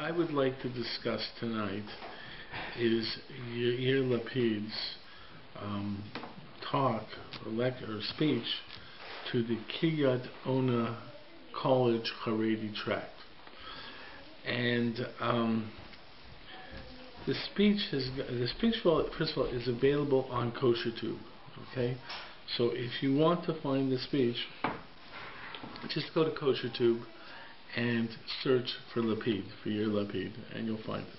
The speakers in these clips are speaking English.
I would like to discuss tonight is Yair Lapid's talk or speech to the Kiryat Ona College Haredi tract. And the speech, first of all, is available on KosherTube. Okay, so if you want to find the speech, just go to KosherTube and search for Lapid, for Yair Lapid, and you'll find it.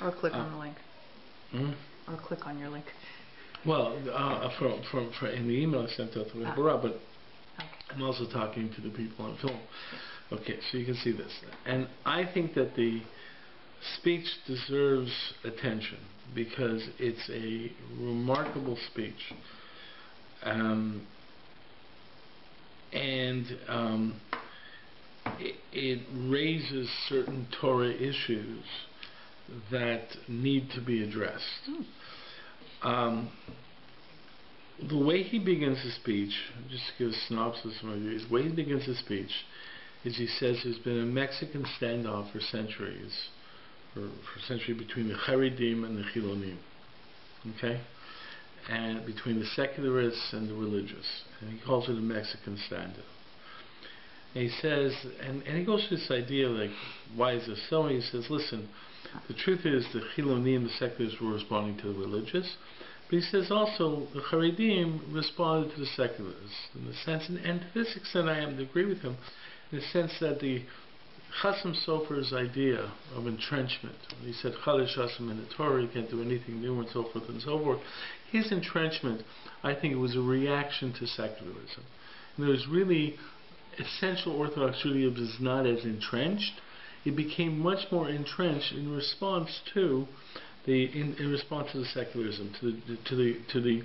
Or click on the link. Or click on your link. Well, in the email I sent out to Rabbi, but I'm also talking to the people on film. Okay, so you can see this. And I think that the speech deserves attention because it's a remarkable speech. It raises certain Torah issues that need to be addressed. The way he begins his speech, just to give a synopsis of my views, the way he begins his speech is he says there's been a Mexican standoff for centuries, between the Haredim and the Chilonim, okay, and between the secularists and the religious, and he calls it a Mexican standoff. And he says, and he goes to this idea like, why is this so? And he says, listen, the truth is the Chilonim, the secularists, were responding to the religious, but he says also the Haredim responded to the secularists in the sense, and to this extent I am to agree with him, in the sense that the Chasam Sofer's idea of entrenchment, when he said Chadash Hasam in the Torah, you can't do anything new and so forth and so forth, his entrenchment, I think it was a reaction to secularism. And there was really, essential Orthodox Judaism is not as entrenched. It became much more entrenched in response to the secularism, to the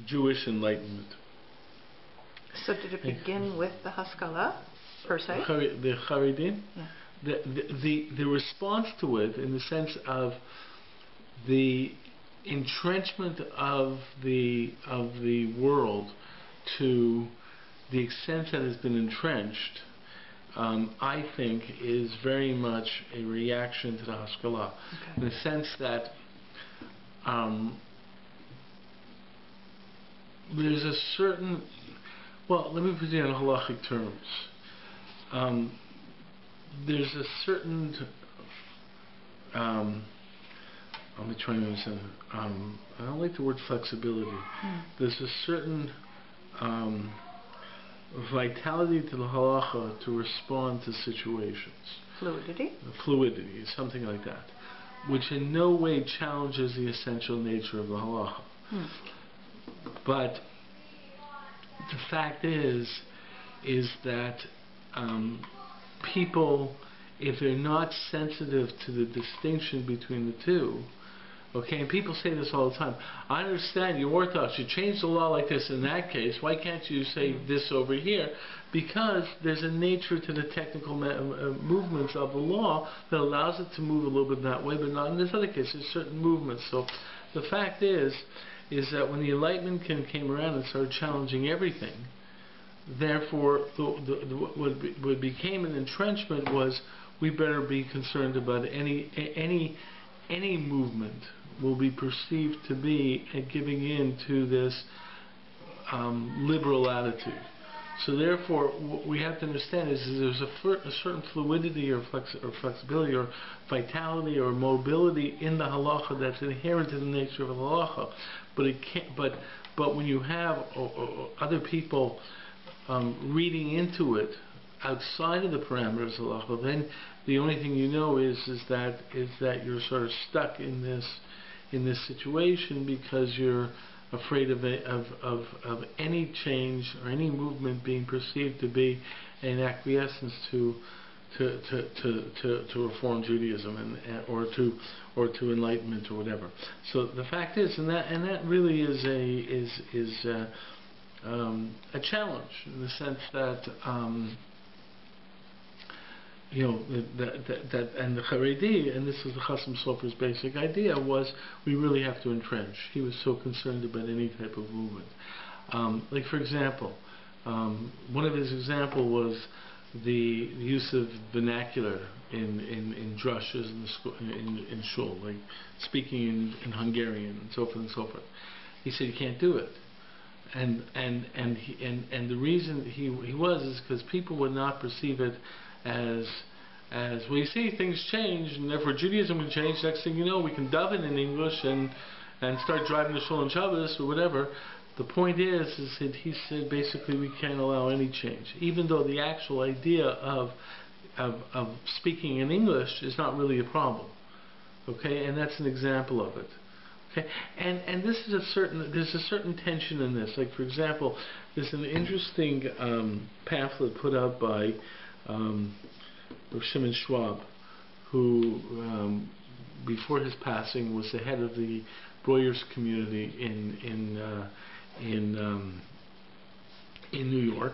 Jewish Enlightenment. So did it begin with the Haskalah, per se? The Haredim? Yeah. The response to it, in the sense of the entrenchment of the world to the extent that has been entrenched, I think is very much a reaction to the Haskalah, in the sense that there's a certain, well, let me put it in halachic terms. There's a certain, let me try to understand. I don't like the word flexibility. There's a certain vitality to the halacha to respond to situations. Fluidity, something like that, which in no way challenges the essential nature of the halacha. But the fact is that people, if they're not sensitive to the distinction between the two, okay, and people say this all the time, I understand you're Orthodox, you changed the law like this in that case, why can't you say this over here? Because there's a nature to the technical movements of the law that allows it to move a little bit that way, but not in this other case. There's certain movements. So the fact is that when the Enlightenment came around and started challenging everything, therefore what became an entrenchment was we better be concerned about any movement will be perceived to be giving in to this liberal attitude. So therefore, what we have to understand is there's a certain fluidity or flexibility or vitality or mobility in the halacha that's inherent to the nature of the halacha. But it can't. But when you have other people reading into it outside of the parameters of halacha, then the only thing you know is that you're sort of stuck in this situation because you're afraid of any change or any movement being perceived to be an acquiescence to Reform Judaism or to Enlightenment or whatever. So the fact is, and that really is a challenge in the sense that. And the Haredi, and this is the Chasam Sofer's basic idea, was we really have to entrench. He was so concerned about any type of movement. Like for example, one of his example was the use of vernacular in drushes in the school, in shul, like speaking in Hungarian and so forth and so forth. He said you can't do it, and the reason he was is because people would not perceive it as well. You see, things change, and therefore Judaism can change. Next thing you know, we can daven in English and start driving to shul on Shabbos or whatever. The point is that he said basically we can't allow any change, even though the actual idea of speaking in English is not really a problem. Okay, and that's an example of it. Okay, and this is there's a certain tension in this. Like, for example, there's an interesting pamphlet put out by Shimon Schwab, who before his passing was the head of the Breuers community in New York,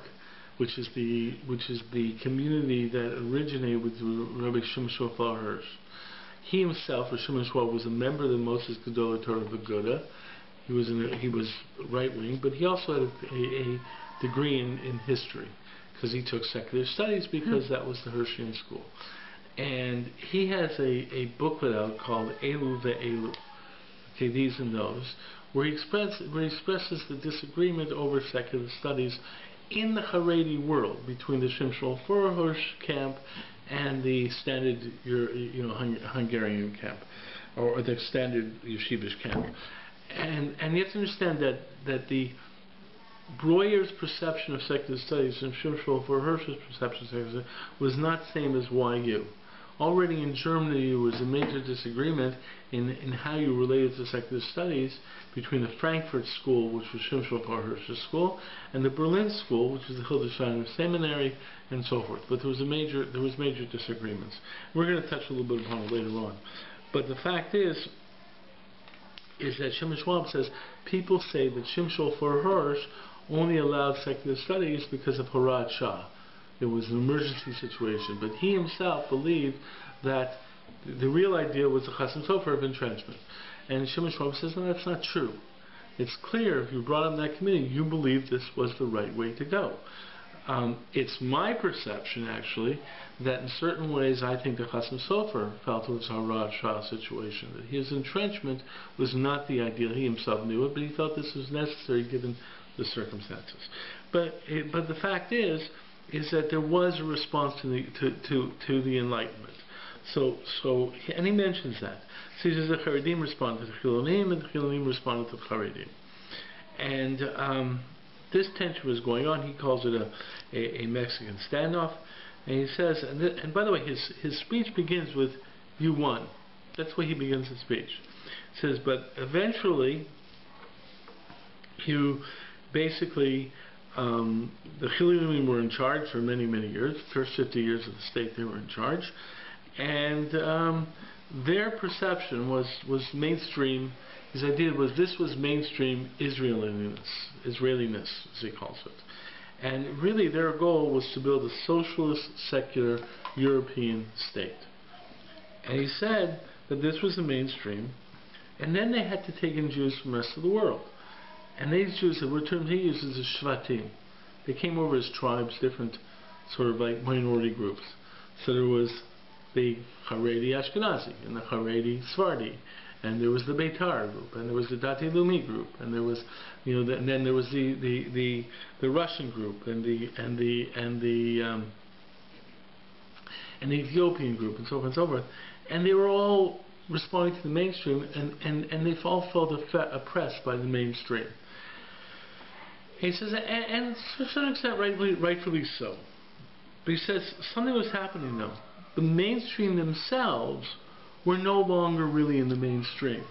which is the community that originated with Rabbi Shimon Shofar Hirsch. He himself, or Shimon Schwab, was a member of the Moses Gedolei Torah Aguda. He was right wing, but he also had a degree in history because he took secular studies because that was the Hirschian school. And he has a booklet out called Elu Ve'elu, okay, these and those, where he expresses the disagreement over secular studies in the Haredi world between the Shimshon Hirsch camp and the standard Hungarian camp, or the standard yeshivish camp. And you have to understand that the Breuer's perception of secular studies and Shimshon Hirsch's perception of secular studies was not the same as YU. Already in Germany, there was a major disagreement in how you related to secular studies between the Frankfurt school, which was Shimshon Hirsch's school, and the Berlin school, which was the Hildesheim Seminary, and so forth. But there was major disagreements. We're going to touch a little bit upon it later on. But the fact is that Shimon Schwab says people say that Shimshon Hirsch only allowed secular studies because of Horat Shah. It was an emergency situation, but he himself believed that the real idea was the Chasam Sofer of entrenchment. And Shimon Schwab says, no, that's not true. It's clear, if you brought up that committee, you believed this was the right way to go. It's my perception, actually, that in certain ways I think the Chasam Sofer felt it was a Horat Shah situation, that his entrenchment was not the ideal. He himself knew it, but he felt this was necessary given the circumstances. But the fact is that there was a response to the Enlightenment. And he mentions that. So he says the Haredim responded to the Chilonim, and the Chilonim responded to the Haredim. And this tension was going on. He calls it a Mexican standoff. And he says, and by the way, his speech begins with, "You won." That's why he begins his speech. He says, but eventually, you basically, the Chilonim were in charge for many, many years. The first 50 years of the state, they were in charge. And their perception was mainstream. His idea was this was mainstream Israeliness, as he calls it. And really their goal was to build a socialist, secular, European state. And he said that this was the mainstream, and then they had to take in Jews from the rest of the world. And these Jews, the term he uses is shvatim. They came over as tribes, different sort of like minority groups. So there was the Haredi Ashkenazi, and the Haredi Sephardi, and there was the Beitar group, and there was the Dati Leumi group, and there was, and then there was the Russian group, and the Ethiopian group, and so forth and so forth. And they were all responding to the mainstream, and they all felt oppressed by the mainstream. He says, and to a certain extent, rightfully so. But he says something was happening though. The mainstream themselves were no longer really in the mainstream.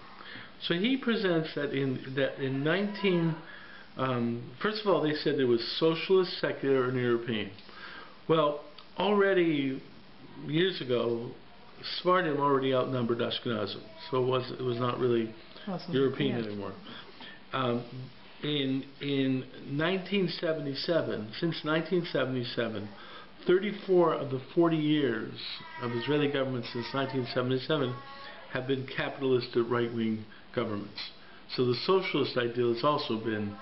So he presents that in 19. First of all, they said there was socialist, secular, and European. Well, already years ago, Sephardim already outnumbered Ashkenazim, so it was not really European anymore. In 1977, since 1977, 34 of the 40 years of Israeli government since 1977 have been capitalistic right-wing governments. So the socialist ideal has also been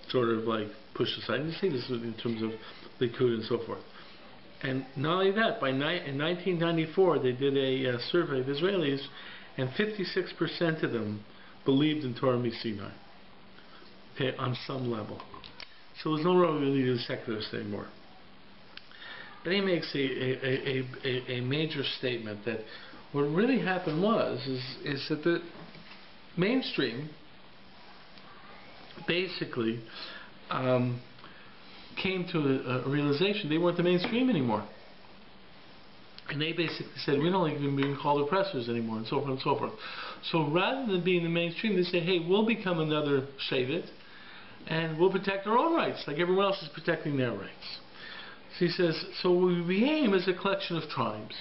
sort of like pushed aside. And you see this in terms of Likud and so forth. And not only that, in 1994 they did a survey of Israelis, and 56% of them believed in Torah Sinai. Okay, on some level. So there's no longer really the secularists anymore. But he makes a major statement that what really happened is that the mainstream basically came to a realization they weren't the mainstream anymore. And they basically said, we don't even being called oppressors anymore, and so forth and so forth. So rather than being the mainstream, they say, hey, we'll become another Shevet, and we'll protect our own rights, like everyone else is protecting their rights. So he says, so we became as a collection of tribes.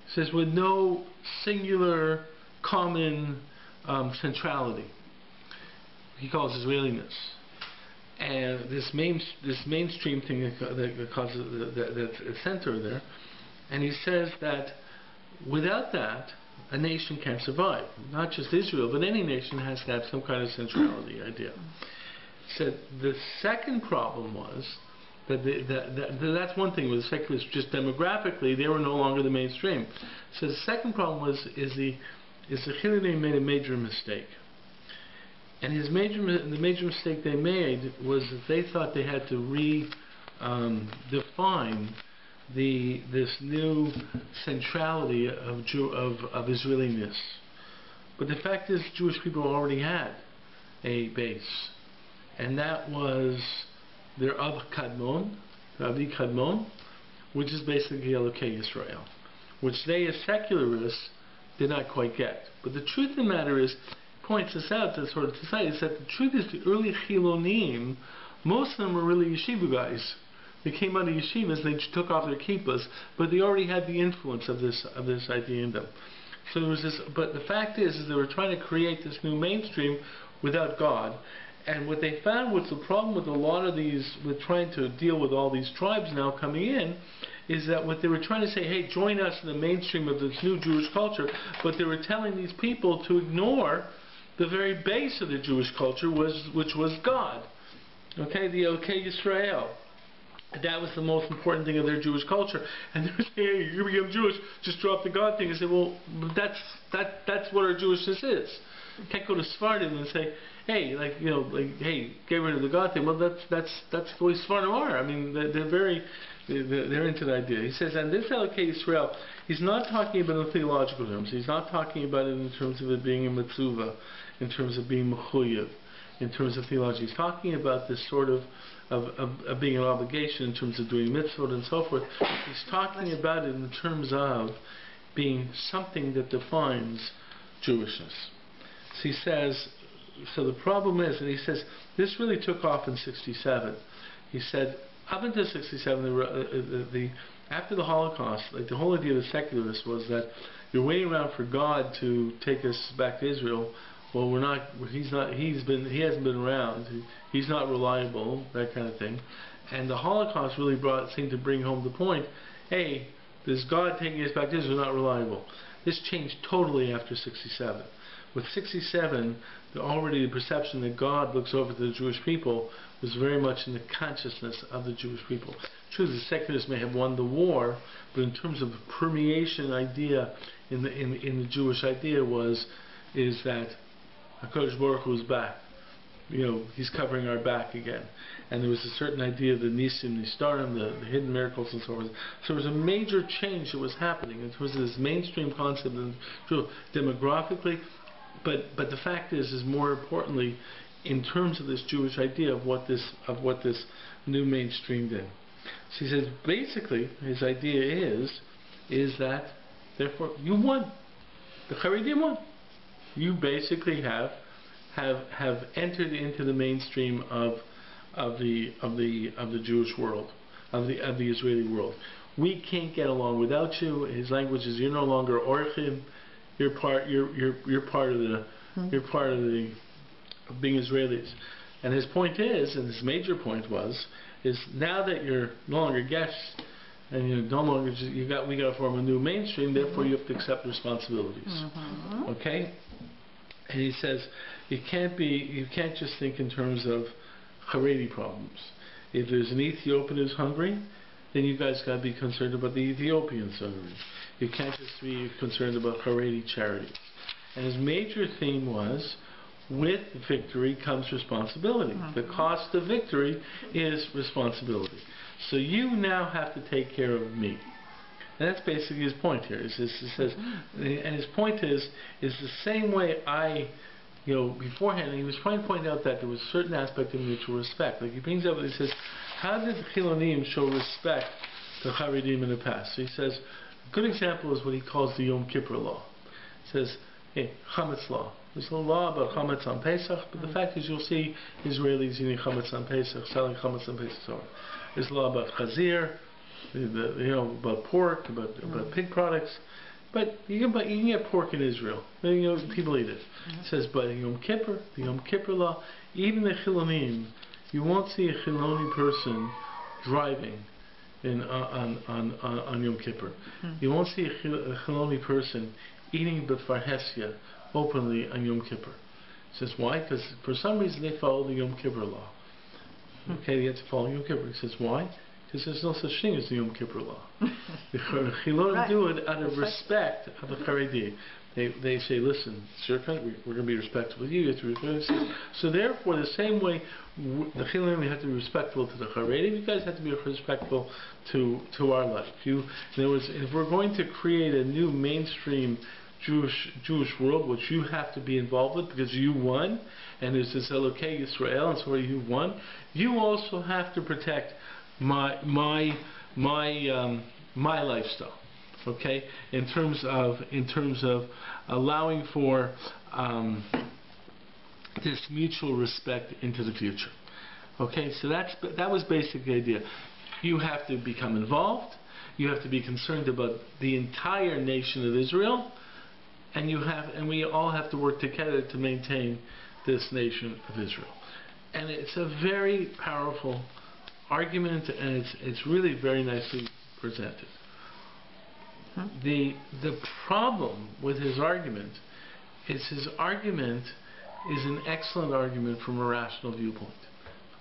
He says, with no singular, common centrality. He calls Israeliness. And this mainstream thing that causes the center there. And he says that without that, a nation can't survive. Not just Israel, but any nation has to have some kind of centrality idea. He said the second problem was that that's one thing with the secularists, just demographically, they were no longer the mainstream. So the second problem is the Chiloni made a major mistake. And the major mistake they made was that they thought they had to redefine this new centrality of Israeliness. But the fact is, Jewish people already had a base, and that was their Rabbi Kadmon, which is basically Elokei Yisrael, which they as secularists did not quite get. But the truth of the matter is, points this out to sort of society, is that the truth is the early Chilonim, most of them were really yeshiva guys. They came out of yeshivas, they took off their kippahs, but they already had the influence of this idea in them. So there was this, but the fact is they were trying to create this new mainstream without God. And what they found was the problem with a lot of these, with trying to deal with all these tribes now coming in, is that what they were trying to say, hey, join us in the mainstream of this new Jewish culture, but they were telling these people to ignore the very base of the Jewish culture, which was God. Okay, the Elokei Yisrael. That was the most important thing of their Jewish culture. And they were saying, hey, you become Jewish, just drop the God thing. And say, well, that's what our Jewishness is. You can't go to Sephardim and say, hey, hey, get rid of the God thing. Well, that's the way Sephardim are. I mean, they're into the idea. He says, and this Elokei Yisrael, he's not talking about it in theological terms. He's not talking about it in terms of it being a mitzvah, in terms of being mechuyev, in terms of theology. He's talking about this sort of being an obligation in terms of doing mitzvot and so forth. He's talking about it in terms of being something that defines Jewishness. So he says, so the problem is, and he says, this really took off in 67. He said, up until 67, after the Holocaust, like the whole idea of the secularists was that you're waiting around for God to take us back to Israel. Well, we're not. He hasn't been around. He's not reliable. That kind of thing. And the Holocaust really seemed to bring home the point. Hey, this God taking us back to Israel is not reliable. This changed totally after 67. With 67, already the perception that God looks over to the Jewish people was very much in the consciousness of the Jewish people. True, the secularists may have won the war, but in terms of the permeation idea in the Jewish idea is that HaKadosh Baruch Hu is back. You know, He's covering our back again. And there was a certain idea of the Nisim, Nistarim, the hidden miracles and so forth. So there was a major change that was happening in terms of this mainstream concept and demographically. But the fact is more importantly, in terms of this Jewish idea of what this new mainstream did. So he says basically his idea is that therefore you won. The Haredim won. You basically have entered into the mainstream of the Jewish world, of the Israeli world. We can't get along without you. His language is you're no longer orchim. You're part of the being Israelis. And his point is, and his major point is now that you're no longer guests and you're no longer we got to form a new mainstream. Therefore, you have to accept responsibilities. Okay. And he says you can't just think in terms of Haredi problems. If there's an Ethiopian who's hungry, then you guys got to be concerned about the Ethiopian suffering. You can't just be concerned about Haredi charities. And his major theme was, with victory comes responsibility. The cost of victory is responsibility. So you now have to take care of me. And that's basically his point here. He says, and his point is the same way beforehand, he was trying to point out that there was a certain aspect of mutual respect. Like he brings up, he says, how did the Chilonim show respect to Haredim in the past? So he says, a good example is what he calls the Yom Kippur law. He says, hey, Chametz law. There's a law about Chametz on Pesach, but the fact is you'll see Israelis eating Chametz on Pesach, selling Chametz on Pesach. There's a law about Chazir, about pork, about pig products. But you can get pork in Israel. People eat it. It says, but in Yom Kippur, the Yom Kippur law, even the Chilonim, you won't see a Chiloni person driving on Yom Kippur. You won't see a Chiloni person eating b'farhesia openly on Yom Kippur. It says, why? Because for some reason they follow the Yom Kippur law. Okay, they have to follow Yom Kippur. He says, why? Because there's no such thing as the Yom Kippur law. The Chilonim do it out of respect of the Haredi. They say, listen, it's your country, we're going to be respectful of you. You have to be respectful. So therefore, the same way the Chilonim have to be respectful to the Haredi, you guys have to be respectful to our life. In other words, if we're going to create a new mainstream Jewish world, which you have to be involved with because you won, and there's this Elokei Yisrael, and so you won, you also have to protect my lifestyle, okay? In terms of allowing for this mutual respect into the future, okay? So that was basically the idea. You have to become involved. You have to be concerned about the entire nation of Israel, and we all have to work together to maintain this nation of Israel. And it's a very powerful argument, and it's really very nicely presented. The problem with his argument is an excellent argument from a rational viewpoint.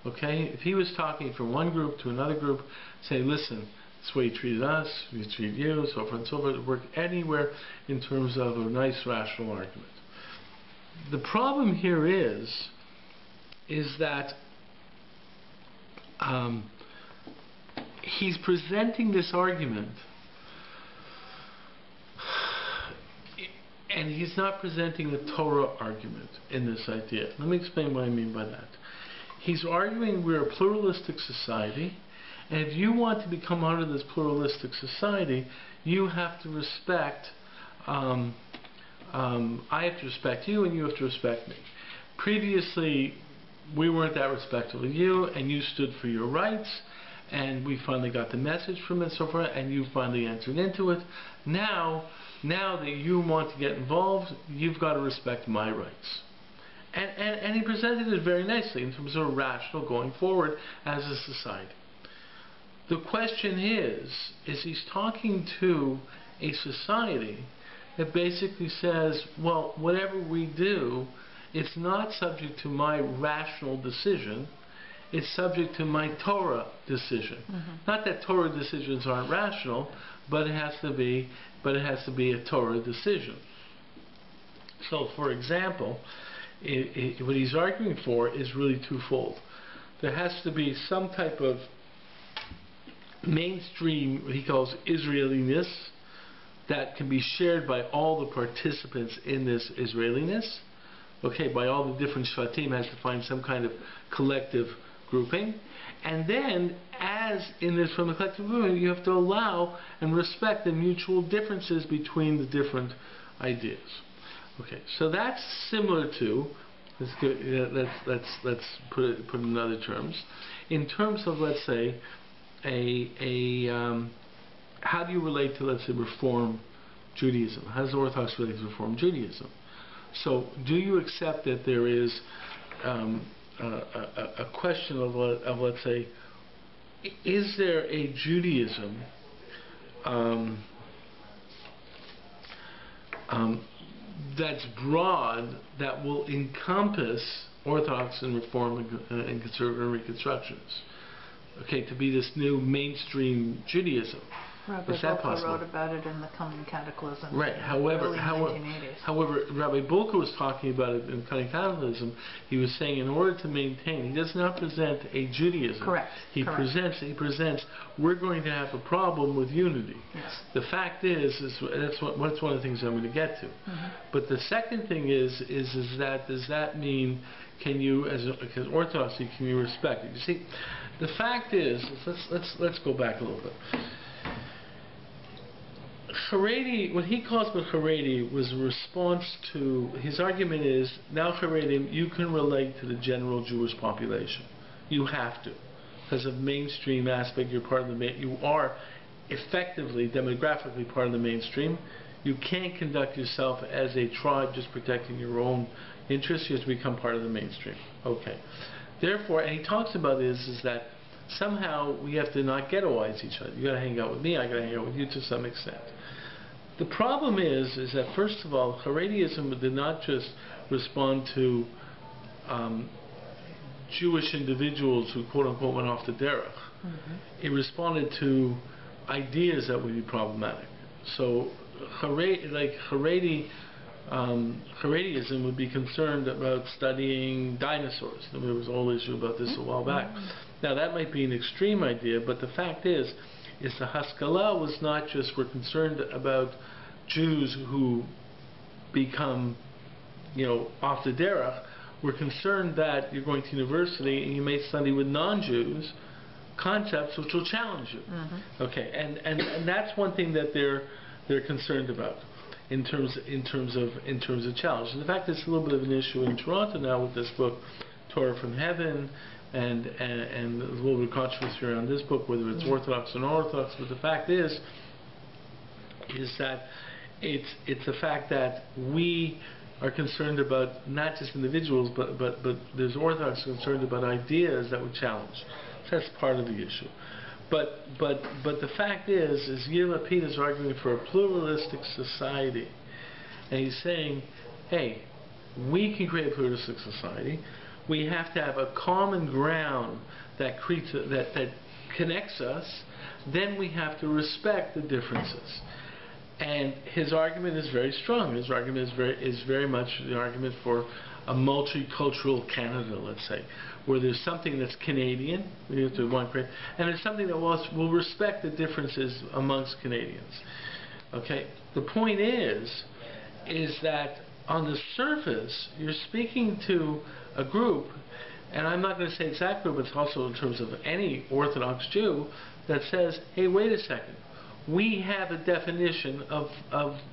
Okay, if he was talking from one group to another group, say, listen, this way you treated us, we treat you, so forth and so forth, work anywhere in terms of a nice rational argument. The problem here is that he's presenting this argument, and he's not presenting a Torah argument in this idea. Let me explain what I mean by that. He's arguing we're a pluralistic society, and if you want to become part of this pluralistic society, you have to respect, I have to respect you, and you have to respect me. Previously, we weren't that respectful of you, and you stood for your rights, and we finally got the message from it and so forth, and you finally entered into it. Now that you want to get involved, you've got to respect my rights. And he presented it very nicely in terms of rational going forward as a society. The question is he's talking to a society that basically says, well, whatever we do, it's not subject to my rational decision, it's subject to my Torah decision. Not that Torah decisions aren't rational, but it has to be a Torah decision. So, for example, what he's arguing for is really twofold. There has to be some type of mainstream, what he calls Israeliness, that can be shared by all the participants in this Israeliness. Okay, by all the different Shvatim, has to find some kind of collective grouping. And then, as in this from the collective grouping, you have to allow and respect the mutual differences between the different ideas. Okay, so that's similar to, let's put it in other terms. In terms of, let's say, how do you relate to, let's say, Reform Judaism? How does the Orthodox relate to Reform Judaism? So, do you accept that there is a question of, let's say, is there a Judaism that's broad, that will encompass Orthodox and Reform and Conservative and Reconstructionists? okay, to be this new mainstream Judaism. Rabbi Is that Bulka possible? wrote about it in the Coming Cataclysm. Right. In the However, early 1980s. Rabbi Bulka was talking about it in Cutting Cataclysm. He was saying, in order to maintain, he does not present a Judaism. Correct. He presents. We're going to have a problem with unity. Yes. The fact is that's one of the things I'm going to get to. Mm-hmm. But the second thing is that does that mean can you, as Orthodoxy, can you respect it? You see, the fact is, let's go back a little bit. Haredi, what he calls with Haredi was a response to, his argument is, now Haredim, you can relate to the general Jewish population. You have to. Because of mainstream aspect, you're part of you are effectively, demographically part of the mainstream. You can't conduct yourself as a tribe just protecting your own interests. You have to become part of the mainstream. Okay. Therefore, and he talks about is that somehow we have to not ghettoize each other. You got to hang out with me, I got to hang out with you to some extent. The problem is that first of all, Haredism did not just respond to Jewish individuals who quote unquote went off the derech. Mm-hmm. It responded to ideas that would be problematic. So Haredism would be concerned about studying dinosaurs. There was a whole issue about this a while back. Now that might be an extreme idea, but the fact is the Haskalah was not just, we're concerned about Jews who become, off the derech. We're concerned that you're going to university and you may study with non-Jews concepts which will challenge you. Mm-hmm. Okay, and that's one thing that they're concerned about in terms of challenge. And the fact it's a little bit of an issue in Toronto now with this book, Torah from Heaven, and a little bit of controversy around this book, whether it's Orthodox or non-Orthodox. But the fact is that it's the fact that we are concerned about not just individuals, but there's Orthodox concerned about ideas that would challenge. So that's part of the issue. But the fact is Yair Lapid is arguing for a pluralistic society, and he's saying, hey, we can create a pluralistic society. We have to have a common ground that connects us. Then we have to respect the differences. And his argument is very strong. His argument is very much the argument for a multicultural Canada, let's say, where there's something that's Canadian, we have to and there's something that will respect the differences amongst Canadians. Okay. The point is that on the surface, you're speaking to a group, and I'm not going to say exact group, it's also in terms of any Orthodox Jew, that says, hey, wait a second, we have a definition of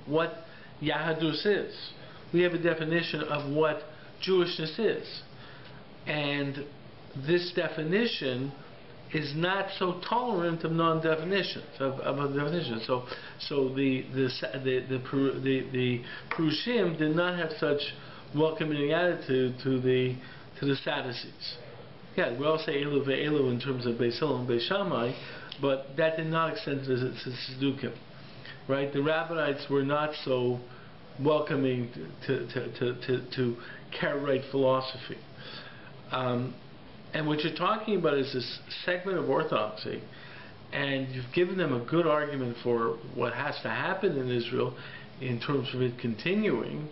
what Yahadus is. We have a definition of what Jewishness is. And this definition is not so tolerant of non-definitions, of definitions. So the Prushim did not have such welcoming attitude to the Sadducees. Yeah, we all say Elu ve'elu in terms of Beis Hillel and Beis Shammai, but that did not extend to Tzdukim. Right? The Rabbinites were not so welcoming to Karaite philosophy. And what you're talking about is this segment of Orthodoxy, and you've given them a good argument for what has to happen in Israel in terms of it continuing,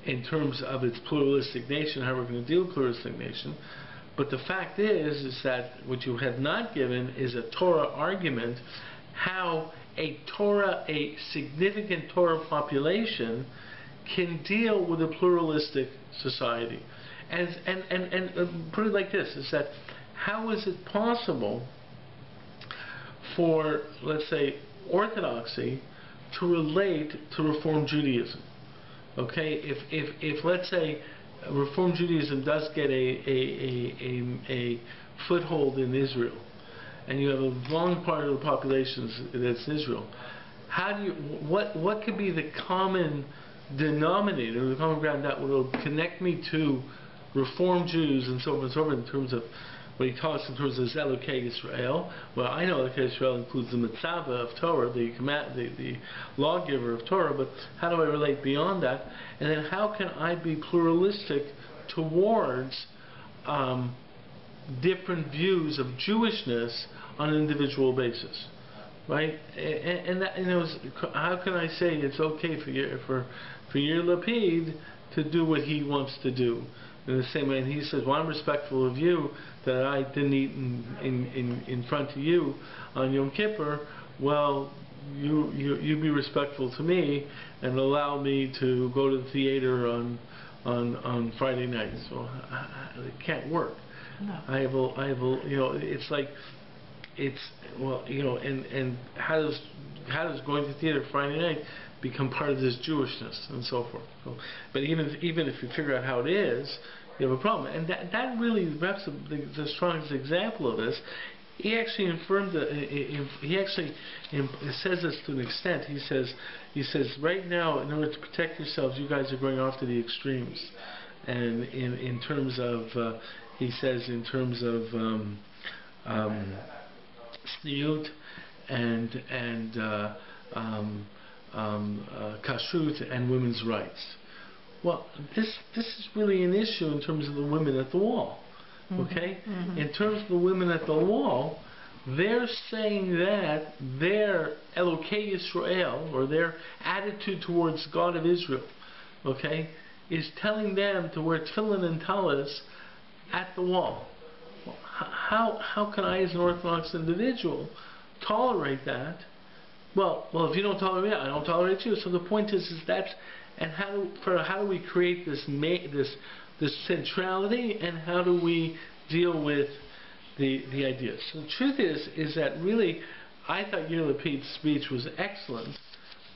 in terms of its pluralistic nation, how we're going to deal with pluralistic nation. But the fact is that what you have not given is a Torah argument, how a significant Torah population can deal with a pluralistic society. And put it like this, is that how is it possible for, let's say, Orthodoxy to relate to Reform Judaism? Okay, if let's say Reform Judaism does get a foothold in Israel, and you have a long part of the population that's Israel, how do you, what could be the common denominator, the common ground that will connect me to Reform Jews and so forth in terms of what he talks in terms of Zelokei Israel? Well, I know Zelokei Israel includes the Mitzvah of Torah, the lawgiver of Torah, but how do I relate beyond that? And then how can I be pluralistic towards different views of Jewishness on an individual basis, right? And that, how can I say it's okay for Yair Lapid to do what he wants to do? In the same way, and he says, well, I'm respectful of you that I didn't eat in front of you on Yom Kippur. Well, you be respectful to me and allow me to go to the theater on Friday night. So it can't work. No. It's like, and how does going to theater Friday night become part of this Jewishness and so forth? So, but even if you figure out how it is, you have a problem. And that really, perhaps the strongest example of this. He actually says this to an extent. He says right now, in order to protect yourselves, you guys are going off to the extremes, and in terms of he says in terms of sniyut and kashrut and women's rights. Well, this is really an issue in terms of the women at the wall. Okay? Mm-hmm. In terms of the women at the wall, they're saying that their Elokei Yisrael, or their attitude towards God of Israel, okay, is telling them to wear tefillin and talis at the wall. Well, how can I, as an Orthodox individual, tolerate that? Well, if you don't tolerate it, I don't tolerate you. So the point is that's, and how do we create this centrality, and how do we deal with the ideas? So the truth is that really, I thought Yair Lapid's speech was excellent.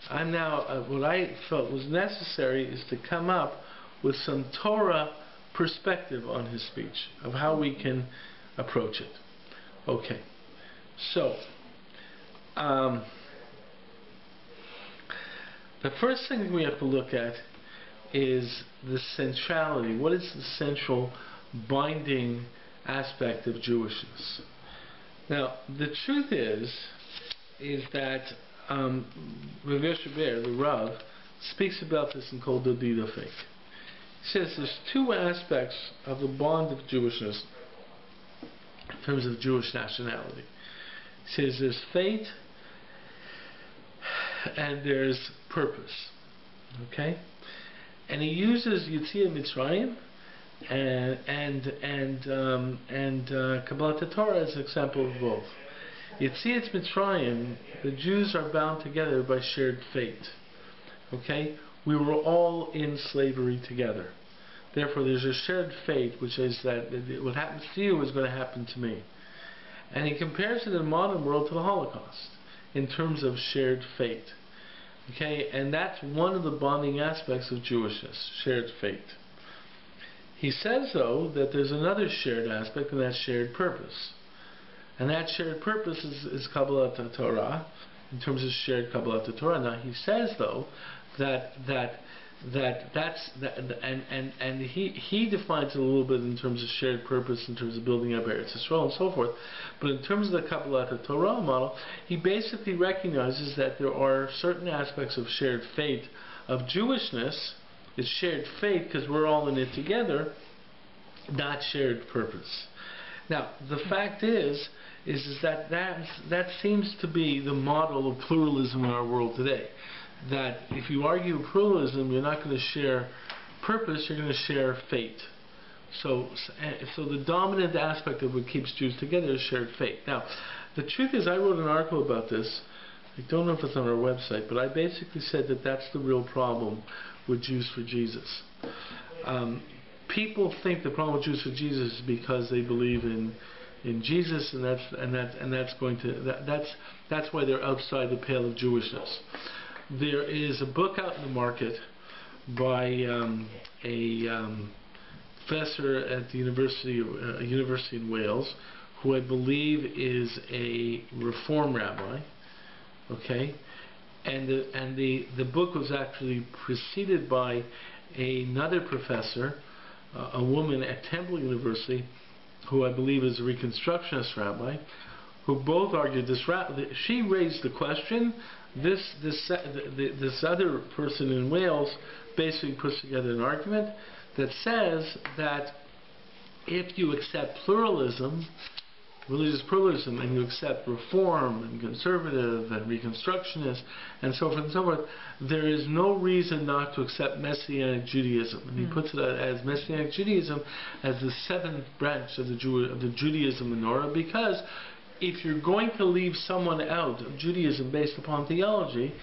I'm now, what I felt was necessary is to come up with some Torah perspective on his speech, of how we can approach it. Okay, so the first thing we have to look at is the centrality. What is the central binding aspect of Jewishness? Now, the truth is that Rabbi Shabbat, the Rav, speaks about this in Kol Dodi Dafek. He says there's two aspects of the bond of Jewishness in terms of Jewish nationality. He says there's fate and there's purpose. Okay? And he uses Yetziat Mitzrayim and Kabbalat Torah as an example of both. Yetziat Mitzrayim, the Jews are bound together by shared fate. Okay? We were all in slavery together. Therefore, there's a shared fate, which is that what happens to you is going to happen to me. And he compares it in the modern world to the Holocaust in terms of shared fate. Okay, and that's one of the bonding aspects of Jewishness, shared fate. He says, though, that there's another shared aspect, and that's shared purpose. And that shared purpose is Kabbalat Torah, in terms of shared Kabbalat Torah. Now, he says, though, he defines it a little bit in terms of shared purpose, in terms of building up Eretz Yisrael and so forth. But in terms of the Kabbalat Torah model, he basically recognizes that there are certain aspects of shared fate of Jewishness. It's shared fate because we're all in it together, not shared purpose. Now, the fact is that seems to be the model of pluralism in our world today. That if you argue pluralism, you're not going to share purpose, you're going to share fate. So the dominant aspect of what keeps Jews together is shared fate. Now, the truth is, I wrote an article about this. I don't know if it's on our website, but I basically said that that's the real problem with Jews for Jesus. People think the problem with Jews for Jesus is because they believe in Jesus, and that's why they're outside the pale of Jewishness. There is a book out in the market by a professor at the university in Wales, who I believe is a Reform rabbi. Okay, and the book was actually preceded by another professor, a woman at Temple University, who I believe is a Reconstructionist rabbi, who both argued this. She raised the question. This other person in Wales basically puts together an argument that says that if you accept pluralism, religious pluralism, and you accept reform and conservative and reconstructionist and so forth and so forth, there is no reason not to accept Messianic Judaism. And he puts it as Messianic Judaism as the seventh branch of the Judaism menorah, because if you're going to leave someone out of Judaism based upon theology,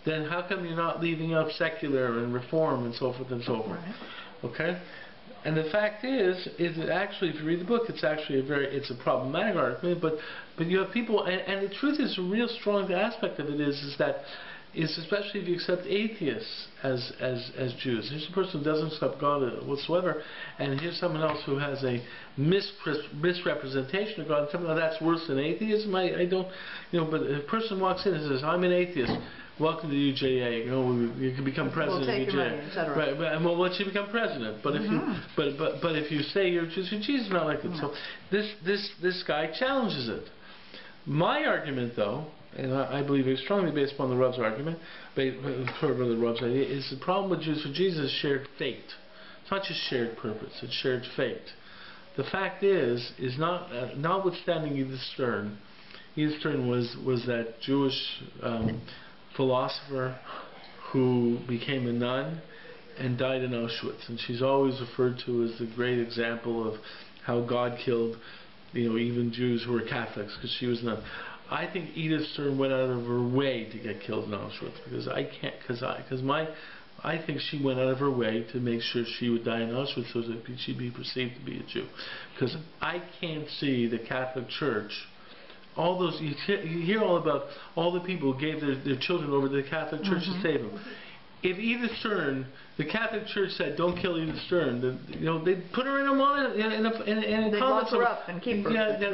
then how come you're not leaving out secular and reform and so forth and so forth? Okay? And the fact is that actually, if you read the book, it's actually it's a problematic argument. But you have people, and the truth is, a real strong aspect of it is especially if you accept atheists as Jews. Here's a person who doesn't accept God whatsoever, and here's someone else who has a misrepresentation of God. And something like that's worse than atheism. I don't, But if a person walks in and says, "I'm an atheist," welcome to UJA. You can become president we'll take of UJA. your money, etc. Right, and we'll let you become president. But if you, but if you say you're Jesus is not like it. So this guy challenges it. My argument, though, and I believe it's strongly based upon the Rav's argument, the Rav's idea, is the problem with Jews for Jesus is shared fate. It's not just shared purpose; it's shared fate. The fact is notwithstanding Edith Stern was that Jewish philosopher who became a nun and died in Auschwitz, and she's always referred to as the great example of how God killed, even Jews who were Catholics, because she was a nun. I think Edith Stern went out of her way to get killed in Auschwitz, I think she went out of her way to make sure she would die in Auschwitz so that she'd be perceived to be a Jew, because I can't see the Catholic Church. All those you hear all about all the people who gave their children over to the Catholic Church to save them. If Edith Stern, the Catholic Church said, "Don't kill Edith Stern," they'd put her in a They lock her up and keep her.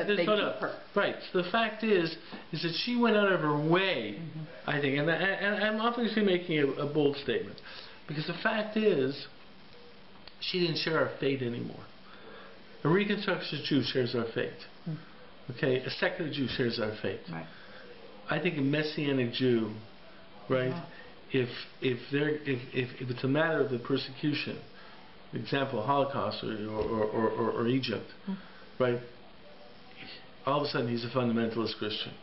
They keep her. Right. So the fact is that she went out of her way, I think, and I'm obviously making a bold statement, because the fact is, she didn't share our fate anymore. A Reconstructionist Jew shares our fate. Okay, a secular Jew shares our fate. Right. I think a Messianic Jew, right? If it's a matter of the persecution, example Holocaust or Egypt, right? All of a sudden he's a fundamentalist Christian.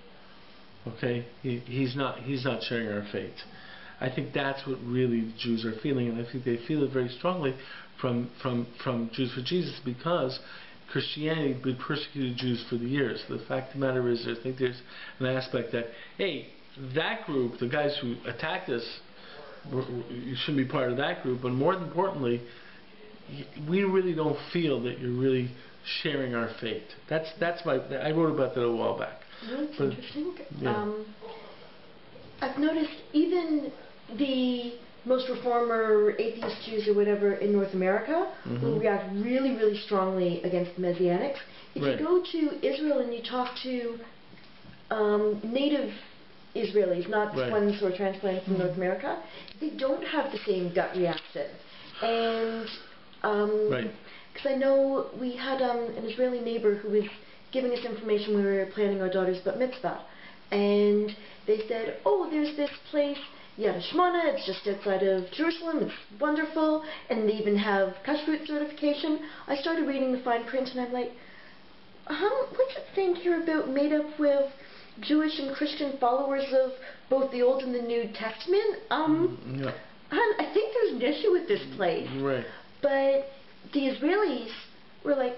Okay, he's not sharing our fate. I think that's what really the Jews are feeling, and I think they feel it very strongly from Jews for Jesus, because Christianity had persecuted Jews for the years. The fact of the matter is, I think there's an aspect that, hey, that group, the guys who attacked us, you shouldn't be part of that group. But more importantly, we really don't feel that you're really sharing our fate. I wrote about that a while back. That's interesting. Yeah. I've noticed even the most reformer atheist Jews or whatever in North America who react really, really strongly against the Messianics. If you go to Israel and you talk to native Israelis, not ones who are transplanted from North America, they don't have the same gut reaction. And because I know we had an Israeli neighbor who was giving us information when we were planning our daughter's bat mitzvah, and they said, "Oh, there's this place, Yad Shmona, it's just outside of Jerusalem, it's wonderful, and they even have kashrut certification." I started reading the fine print and I'm like, what's it saying here about made up with Jewish and Christian followers of both the Old and the New Testament? I think there's an issue with this place. Right. But the Israelis were like,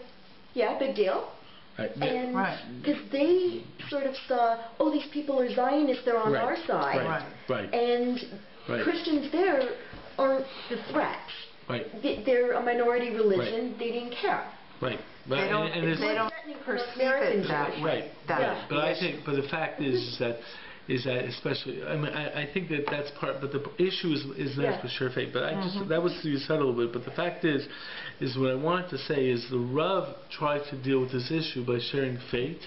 yeah, big deal. And because they sort of saw, oh, these people are Zionists, they're on our side. And Christians there aren't the threat. They're a minority religion. They didn't care. They don't perceive it that way. But I think, but the fact is that especially, I mean, I think that's part, but the issue is not with sure fate. But I just, that was you said a little bit. But the fact is what I wanted to say is the Rav tried to deal with this issue by sharing fate.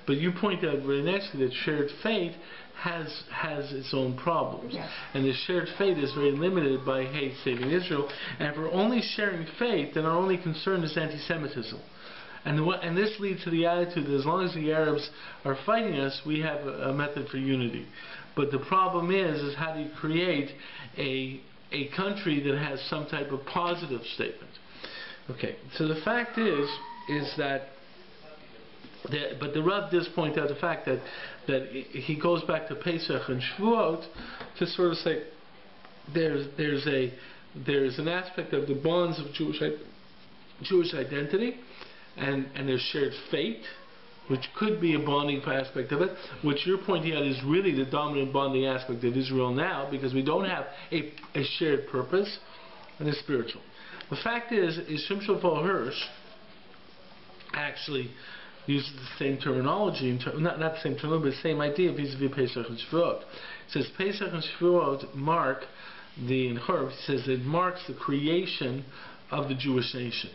But you point out very nicely that shared fate has its own problems, and the shared fate is very limited by saving Israel. And if we're only sharing fate, then our only concern is anti-Semitism. And this leads to the attitude that as long as the Arabs are fighting us, we have a method for unity. But the problem is how do you create a country that has some type of positive statement? Okay, so the fact is that but the Rav does point out the fact that he goes back to Pesach and Shavuot to sort of say there's an aspect of the bonds of Jewish identity, and there's shared fate, which could be a bonding aspect of it, which you're pointing out is really the dominant bonding aspect of Israel now, because we don't have a shared purpose, and it's spiritual. The fact is Shimshon Hirsch actually uses the same terminology, not the same terminology, but the same idea vis-a-vis Pesach and Shavuot. It says Pesach and Shavuot mark he says it marks the creation of the Jewish nation.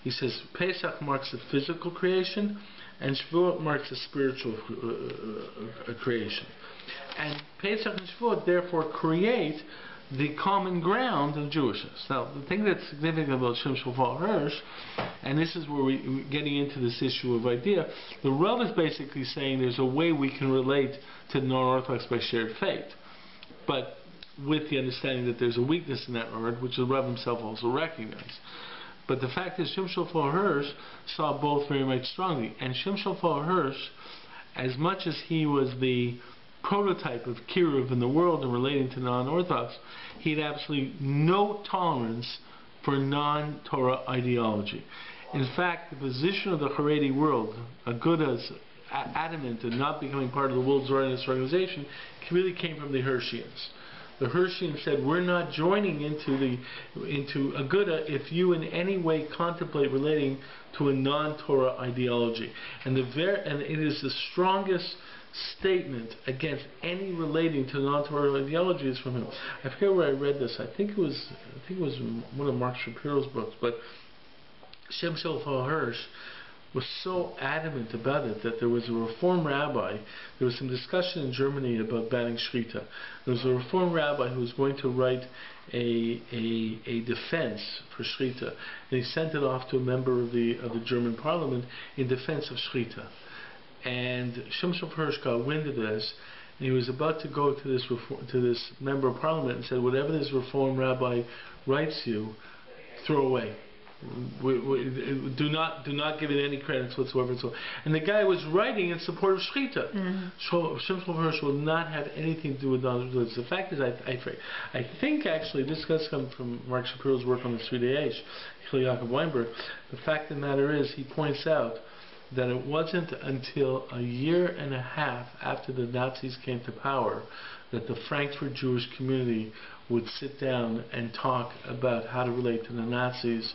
He says Pesach marks the physical creation, and Shavuot marks the spiritual creation. And Pesach and Shavuot therefore create the common ground of Jewishness. Now, the thing that's significant about Shimshon Hirsch, and this is where we're getting into this issue of idea, the Rav is basically saying there's a way we can relate to the non-Orthodox by shared faith, but with the understanding that there's a weakness in that word, which the Rav himself also recognized. But the fact is, Shimshon Hirsch saw both very much strongly. And Shimshon Hirsch, as much as he was the prototype of Kiruv in the world and relating to non-Orthodox, he had absolutely no tolerance for non-Torah ideology. In fact, the position of the Haredi world, Aguda's adamant in not becoming part of the World Zionist Organization, really came from the Hirschians. The Hirschians said, we're not joining into Aguda if you in any way contemplate relating to a non-Torah ideology. And it is the strongest statement against any relating to non-Torah ideology is from him. I forget where I read this. I think it was one of Mark Shapiro's books, but Shimshon Hirsch was so adamant about it that there was a Reform rabbi. There was some discussion in Germany about banning Shrita. There was a Reform rabbi who was going to write a defense for Shrita, and he sent it off to a member of the German Parliament in defense of Shrita. And Shimshon Hirsch got wind of this, and he was about to go to this member of Parliament and said, whatever this Reform rabbi writes you, throw away. Do not give it any credence whatsoever. And the guy was writing in support of Shrita. So Shimshon Hirsch will not have anything to do with non-religious. The fact is, I think actually this does come from Mark Shapiro's work on the Sridei Eish, Yaakov Weinberg. The fact of the matter is, he points out that it wasn't until a year and a half after the Nazis came to power that the Frankfurt Jewish community would sit down and talk about how to relate to the Nazis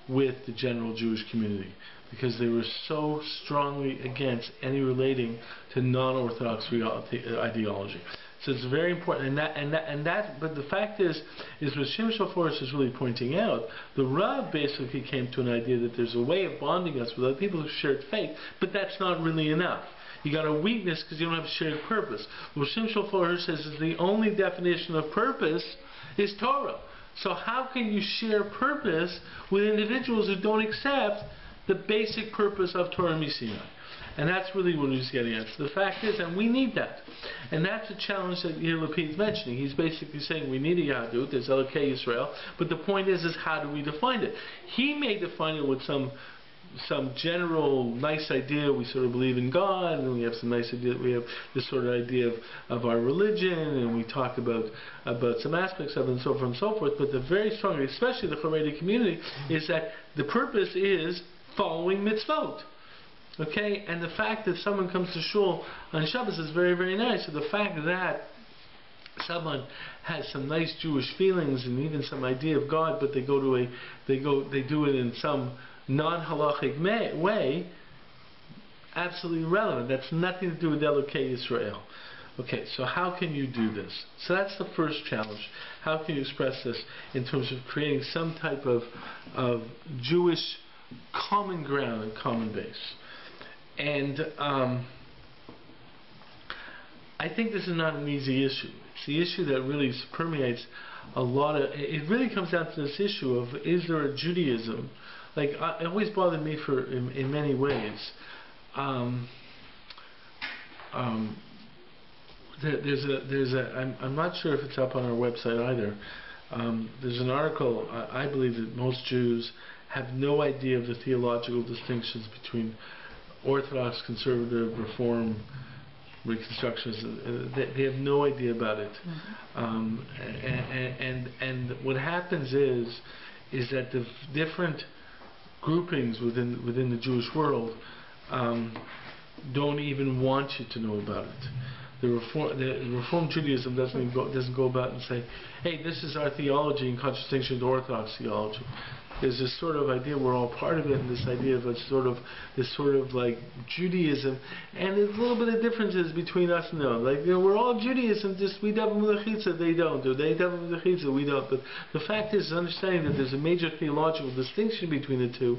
with the general Jewish community, because they were so strongly against any relating to non-Orthodox ideology. So it's very important, but the fact is what Shimshon Hirsch is really pointing out. The Rav basically came to an idea that there's a way of bonding us with other people who shared faith, but that's not really enough. You got a weakness because you don't have a shared purpose. What Shimshon Hirsch says is the only definition of purpose is Torah. So how can you share purpose with individuals who don't accept the basic purpose of Torah Misinai? And that's really what he's getting at. So the fact is, and we need that. And that's a challenge that Yair Lapid is mentioning. He's basically saying we need a Yahadut, there's Elokei Yisrael, but the point is how do we define it? He may define it with some general nice idea. We sort of believe in God, and we have some nice idea. We have this sort of idea of our religion, and we talk about some aspects of it, and so forth and so forth. But the very strong, especially the Haredi community, is that the purpose is following mitzvot. Okay, and the fact that someone comes to shul on Shabbos is very, very nice. So the fact that someone has some nice Jewish feelings and even some idea of God, but they do it in some non-halachic way, absolutely irrelevant. That's nothing to do with Elokei Yisrael. Okay, so how can you do this? So that's the first challenge. How can you express this in terms of creating some type of Jewish common ground and common base? And I think this is not an easy issue. It's the issue that really permeates a lot of... It really comes down to this issue of, is there a Judaism? Like, it always bothered me in many ways. I'm not sure if it's up on our website either. There's an article, I believe that most Jews have no idea of the theological distinctions between Orthodox, Conservative, Reform, Reconstructionists. They have no idea about it. And what happens is that the different groupings within the Jewish world don't even want you to know about it. The Reform Judaism doesn't go about and say, hey, this is our theology in contradistinction to Orthodox theology. There's this sort of idea we're all part of it, and this idea of this sort of like Judaism, and there's a little bit of differences between us and them. Like, we're all Judaism, just we daven with the chitza, they don't. Or they daven with the chitza, we don't. But the fact is, understanding that there's a major theological distinction between the two.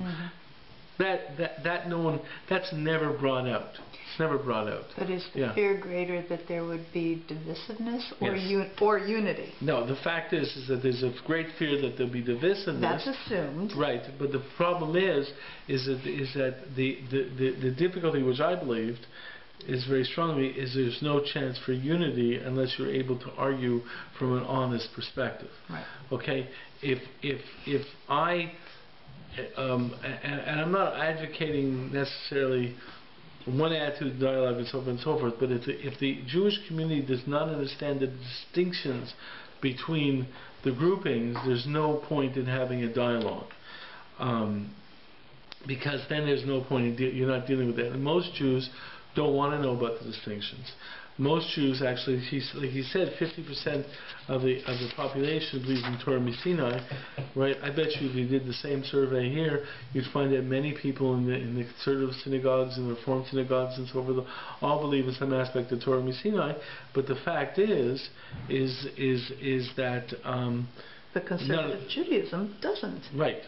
That's never brought out. It's never brought out. But is the fear greater that there would be divisiveness or unity? No, the fact is that there's a great fear that there'll be divisiveness. That's assumed. Right, but the problem is that the difficulty, which I believed is very strongly, is there's no chance for unity unless you're able to argue from an honest perspective. Right. Okay, if I and I'm not advocating necessarily one attitude, dialogue, and so on and so forth, but if the Jewish community does not understand the distinctions between the groupings, there's no point in having a dialogue, because then there's no point in you're not dealing with that. And most Jews don't want to know about the distinctions. Most Jews, actually, like he said, 50% of the population believes in Torah Sinai, right? I bet you if you did the same survey here, you'd find that many people in the conservative synagogues and the Reform synagogues and so forth all believe in some aspect of Torah Sinai. But the fact is that the conservative Judaism doesn't. Right.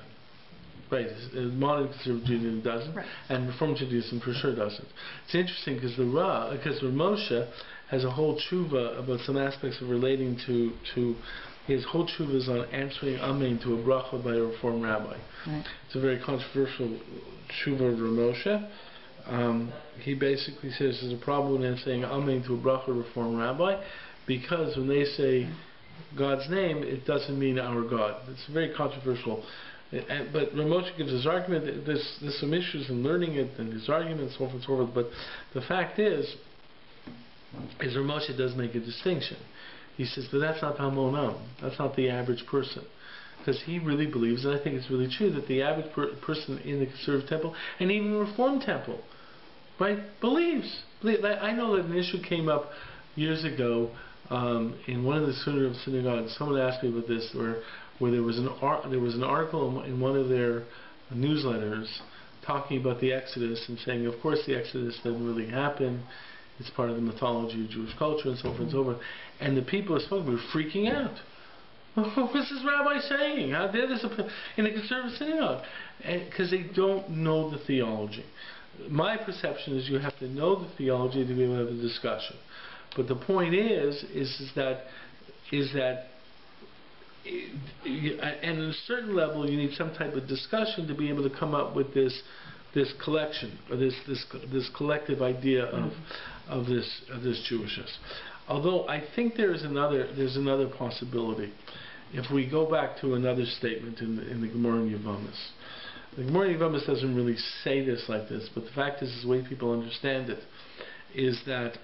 Right, modern conservative Judaism doesn't, right. And Reform Judaism for sure doesn't. It's interesting because Moshe has a whole tshuva about some aspects of relating to his whole tshuva is on answering amen to a bracha by a Reform rabbi. Right. It's a very controversial tshuva of Moshe. He basically says there's a problem in saying amen to a bracha Reform rabbi because when they say God's name, it doesn't mean our God. It's very controversial. But Ramosha gives his argument. There's some issues in learning it and his argument, so forth and so forth. But the fact is Ramosha does make a distinction. He says, but that's not Hamonam. That's not the average person. Because he really believes, and I think it's really true, that the average person in the conservative temple, and even the Reform temple, right, believes. I know that an issue came up years ago in one of the synagogues. Someone asked me about this, where there was an article in one of their newsletters talking about the Exodus and saying, of course, the Exodus didn't really happen. It's part of the mythology of Jewish culture and so forth and so forth. And the people who spoke were freaking out. What's this rabbi saying? How dare this in a conservative synagogue? Because they don't know the theology. My perception is you have to know the theology to be able to have a discussion. But the point is that and at a certain level you need some type of discussion to be able to come up with this collection or this collective idea of this Jewishness. Although I think there's another possibility. If we go back to another statement in the Gemara in Yevamos. The Gemara in Yevamos doesn't really say this like this, but the fact is the way people understand it is that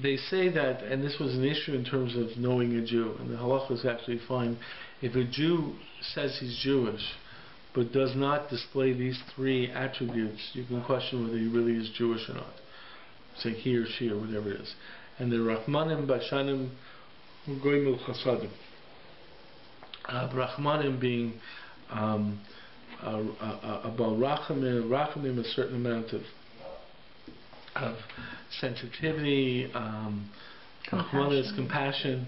they say that, and this was an issue in terms of knowing a Jew, and the halacha is actually fine if a Jew says he's Jewish but does not display these three attributes, you can question whether he really is Jewish or not. Say he or she or whatever it is. And the Rachmanim, Bashanim, Goyim Chasadim. Rachmanim being about Rachamim, a certain amount of sensitivity, Rachmanim is compassion,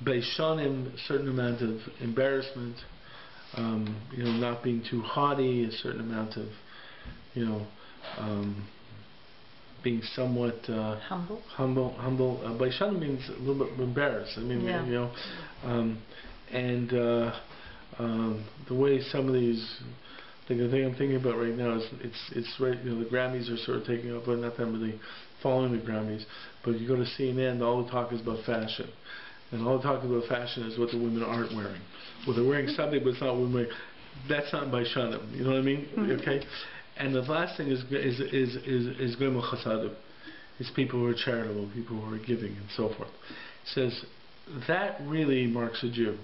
Beishanim, a certain amount of embarrassment, not being too haughty, a certain amount of, being somewhat humble. Beishanim means a little bit embarrassed. And the way some of these, the thing I'm thinking about right now is it's right. The Grammys are sort of taking over. Not that I'm really following the Grammys, but you go to CNN, all the talk is about fashion. And all talking about fashion is what the women aren't wearing. Well, they're wearing something, but it's not women wearing. That's not by Shanim. You know what I mean? Okay. And the last thing is Goyim Chasadim. It's people who are charitable, people who are giving, and so forth. It says that really marks a Jew.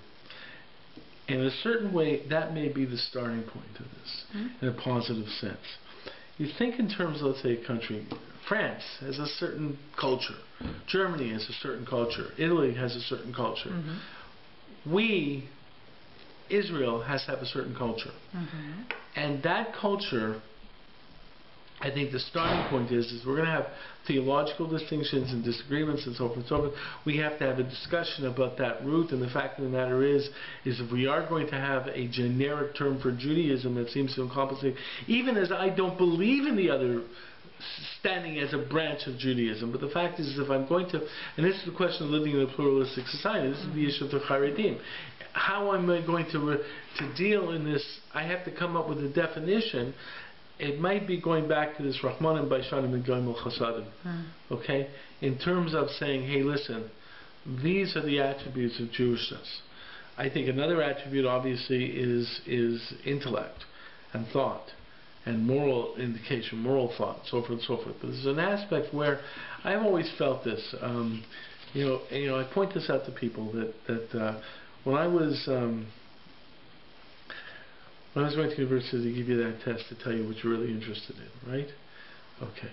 In a certain way, that may be the starting point of this, in a positive sense. You think in terms of, let's say, a country. France has a certain culture. Germany has a certain culture. Italy has a certain culture. Israel has to have a certain culture. And that culture, I think the starting point is we're going to have theological distinctions and disagreements and so forth and so forth. We have to have a discussion about that root, and the fact of the matter is if we are going to have a generic term for Judaism that seems to encompass it, even as I don't believe in the other standing as a branch of Judaism, but the fact is if I'm going to, and this is the question of living in a pluralistic society, this is the issue of the Haredim. How am I going to deal in this? I have to come up with a definition. It might be going back to this Rahmanim Baishanim and Goyim Chasadim. Okay? In terms of saying, hey, listen, these are the attributes of Jewishness. I think another attribute obviously is intellect and thought and moral indication, moral thought, so forth and so forth. But there's an aspect where I've always felt this. I point this out to people that when I was going to university, they give you that test to tell you what you're really interested in, right? Okay.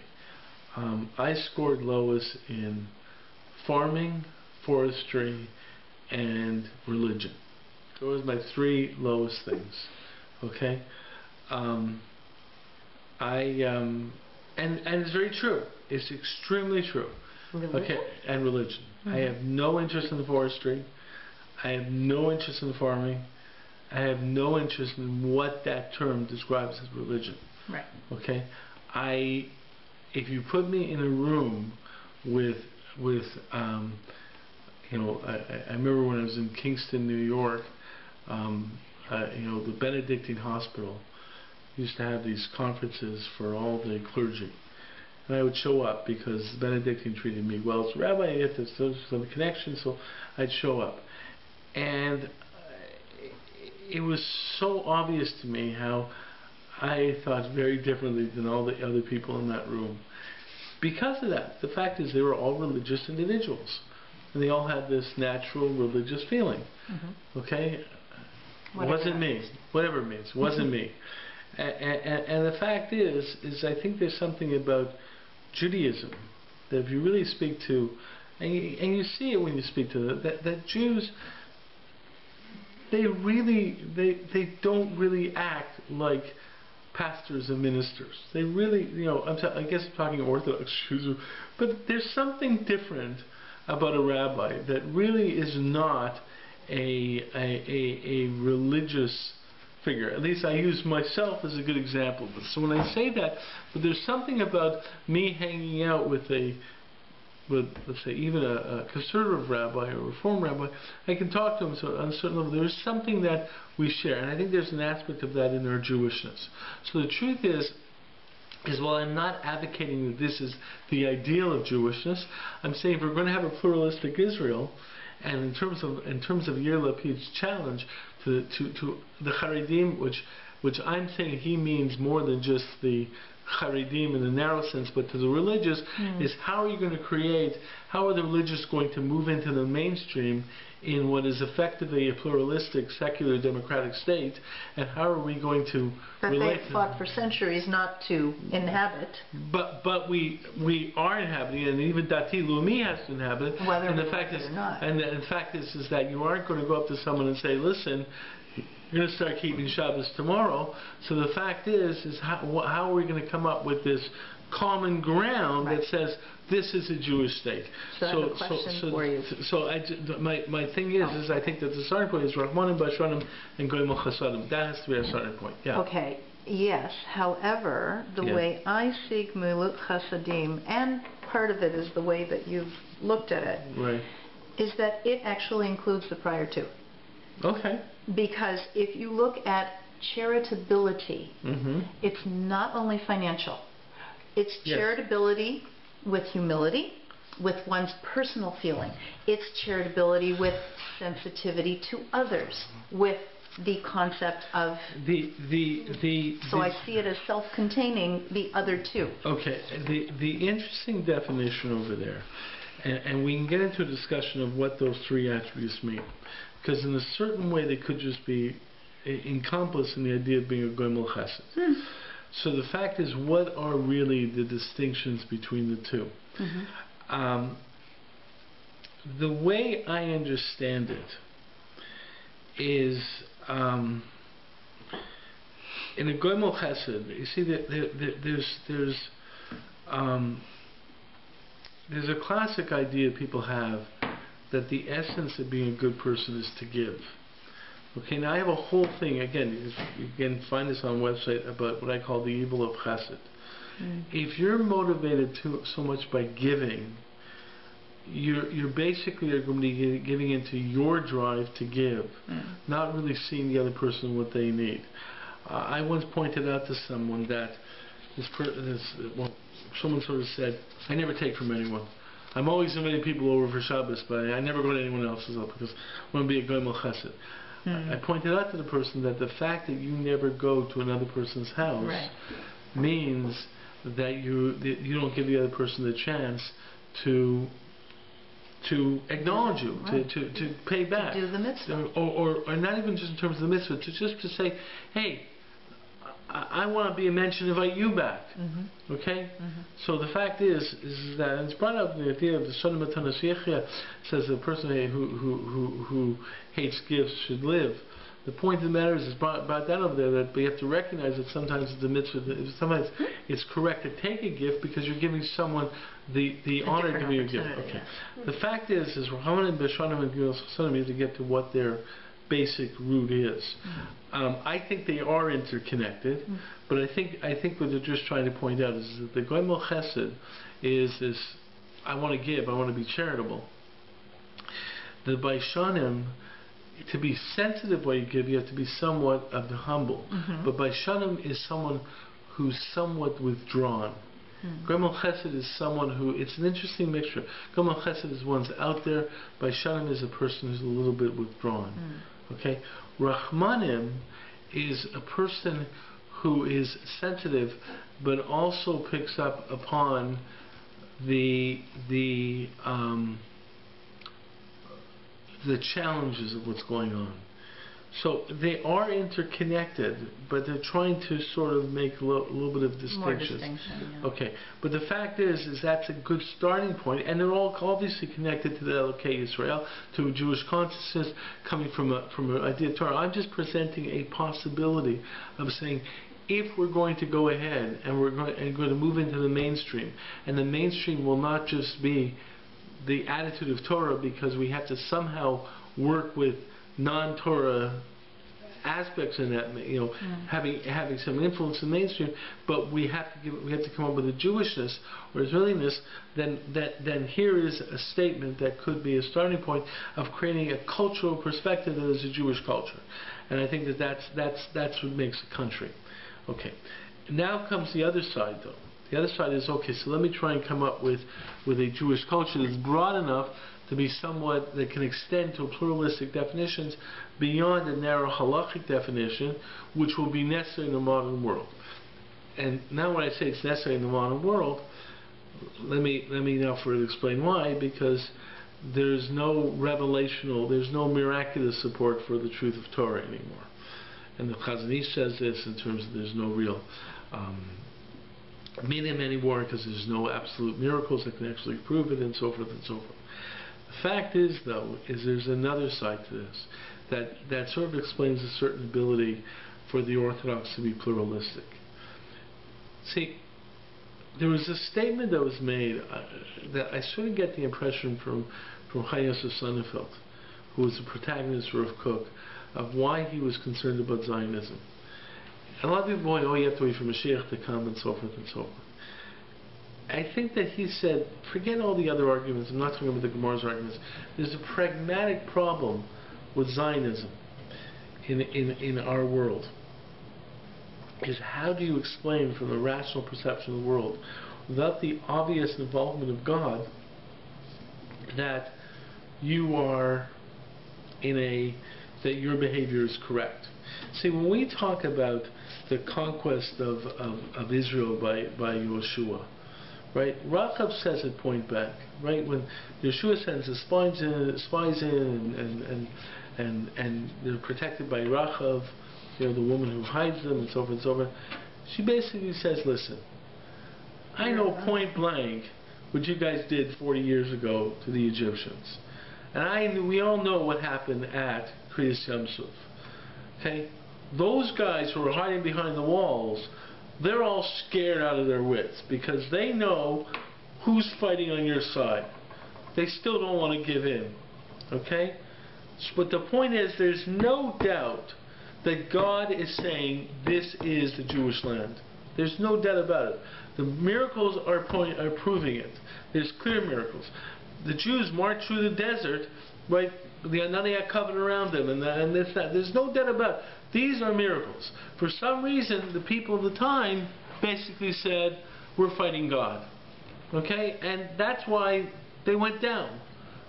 I scored lowest in farming, forestry, and religion. Those were my three lowest things. Okay. And it's very true. It's extremely true. Religion? Okay. And religion. I have no interest in the forestry. I have no interest in farming. I have no interest in what that term describes as religion. Right. Okay. If you put me in a room with I remember when I was in Kingston, New York, the Benedictine Hospital used to have these conferences for all the clergy. And I would show up because the Benedictine treated me well as a rabbi. I had some connection, so I'd show up. And it was so obvious to me how I thought very differently than all the other people in that room. Because of that, the fact is they were all religious individuals. And they all had this natural religious feeling. Okay? Wasn't me. Whatever it means. Wasn't me. And the fact is I think there's something about Judaism that if you really speak to, and you see it when you speak to them, that Jews, they don't really act like pastors and ministers. They really, I guess I'm talking Orthodox Jews, but there's something different about a rabbi that really is not a religious figure. At least I use myself as a good example. So when I say that, but there's something about me hanging out with let's say even a conservative rabbi or a reform rabbi, I can talk to him on a certain level. There's something that we share, and I think there's an aspect of that in our Jewishness. So the truth is while I'm not advocating that this is the ideal of Jewishness, I'm saying if we're going to have a pluralistic Israel, and in terms of Yair Lapid's challenge to the Haredim, which I'm saying he means more than just the Haredim in the narrow sense, but to the religious, is how are you going to how are the religious going to move into the mainstream in what is effectively a pluralistic, secular, democratic state, and how are we going to relate? They've fought for centuries not to inhabit. But we are inhabiting, and even Dati Lumi has to inhabit. Whether and the fact is, and the fact is that you aren't going to go up to someone and say, listen, you're going to start keeping Shabbos tomorrow. So the fact is how are we going to come up with this common ground that says this is a Jewish state? So I have a question for you. So my thing is I think that the starting point is Rahmanim Bashanim and Goyim Chasadim. That has to be our starting point. Yeah. Okay. Yes. However, the way I see Gemilut Chasadim, and part of it is the way that you've looked at it, is that it actually includes the prior two. Okay. Because if you look at charitability, it's not only financial. It's charitability with humility, with one's personal feeling. It's charitability with sensitivity to others, with the concept of... So I see it as self-containing the other two. Okay. The interesting definition over there, and we can get into a discussion of what those three attributes mean, because in a certain way they could just be encompassed in the idea of being a goimel chesed. So the fact is, what are really the distinctions between the two? The way I understand it is, in a goimel chesed, you see that there's a classic idea people have that the essence of being a good person is to give. Okay, now I have a whole thing, again, you can find this on a website, about what I call the evil of chesed. If you're motivated so much by giving, you're basically going to be giving into your drive to give, not really seeing the other person what they need. I once pointed out to someone that someone sort of said, I never take from anyone. I'm always inviting people over for Shabbos, but I never go to anyone else's house because I want to be a goimel chesed. I pointed out to the person that the fact that you never go to another person's house means that you don't give the other person the chance to acknowledge you, to pay back, to do the mitzvah, or not even just in terms of the mitzvah, to say, hey, I want to be a mention, invite you back. Okay? So the fact is that, and it's brought up in the idea of the Son of Matanas Yechia says the person who hates gifts should live. The point of the matter is brought down over there that we have to recognize that sometimes the mitzvah, sometimes it's correct to take a gift because you're giving someone the honor to give you a gift. Okay. The fact is Rahman Beshanim and Gilson need to get to what their basic root is. I think they are interconnected, but I think what they're just trying to point out is that the goimel chesed is this: I want to give, I want to be charitable. The Baishanim, to be sensitive while you give, you have to be somewhat of the humble. But Baishanim is someone who's somewhat withdrawn. Goimel chesed is someone who, it's an interesting mixture. Goimel chesed is one's out there. Baishanim is a person who's a little bit withdrawn. Okay? Rahmanim is a person who is sensitive, but also picks up upon the challenges of what's going on. So they are interconnected, but they're trying to sort of make a little bit of distinctions. Okay, but the fact is that's a good starting point, and they're all obviously connected to the Elokei Yisrael, to a Jewish consciousness coming from an idea of Torah. I'm just presenting a possibility of saying, if we're going to go ahead and we're going to move into the mainstream, and the mainstream will not just be the attitude of Torah, because we have to somehow work with non-Torah aspects in that, having some influence in the mainstream, but we have to come up with a Jewishness or Israeliness. Then here is a statement that could be a starting point of creating a cultural perspective that is a Jewish culture, and I think that's what makes a country. Okay, now comes the other side, though. The other side is, okay, so let me try and come up with a Jewish culture that's broad enough to be somewhat, that can extend to pluralistic definitions beyond a narrow halachic definition, which will be necessary in the modern world. And now when I say it's necessary in the modern world, let me now further explain why, because there's no revelational, there's no miraculous support for the truth of Torah anymore. And the Chazon Ish says this in terms of there's no real meaning anymore, because there's no absolute miracles that can actually prove it, and so forth and so forth. The fact is, though, is there's another side to this that sort of explains a certain ability for the Orthodox to be pluralistic. See, there was a statement that was made that I sort of get the impression from Chaim Yosef Sonnenfeld, who was the protagonist of Kook, of why he was concerned about Zionism. A lot of people going, oh, you have to wait for Mashiach to come, and so forth and so forth. I think that he said, forget all the other arguments, I'm not talking about the Gemara's arguments. There's a pragmatic problem with Zionism in our world. Is how do you explain from the rational perception of the world, without the obvious involvement of God, that you are that your behavior is correct. See, when we talk about the conquest of Israel by Yeshua, right? Rachab says it point back, right? When Yeshua sends his spies in, and they're protected by Rachab, the woman who hides them, and so forth and so forth. She basically says, "Listen, I know point blank what you guys did 40 years ago to the Egyptians, and we all know what happened at Kriyas Yamsuf. Okay, those guys who are hiding behind the walls, they're all scared out of their wits because they know who's fighting on your side. They still don't want to give in. Okay, but the point is, there's no doubt that God is saying this is the Jewish land. There's no doubt about it. The miracles are proving it. There's clear miracles. The Jews marched through the desert, right? Now they had covenant around them, and this, that. There's no doubt about it. These are miracles. For some reason, the people of the time basically said, we're fighting God. Okay? And that's why they went down.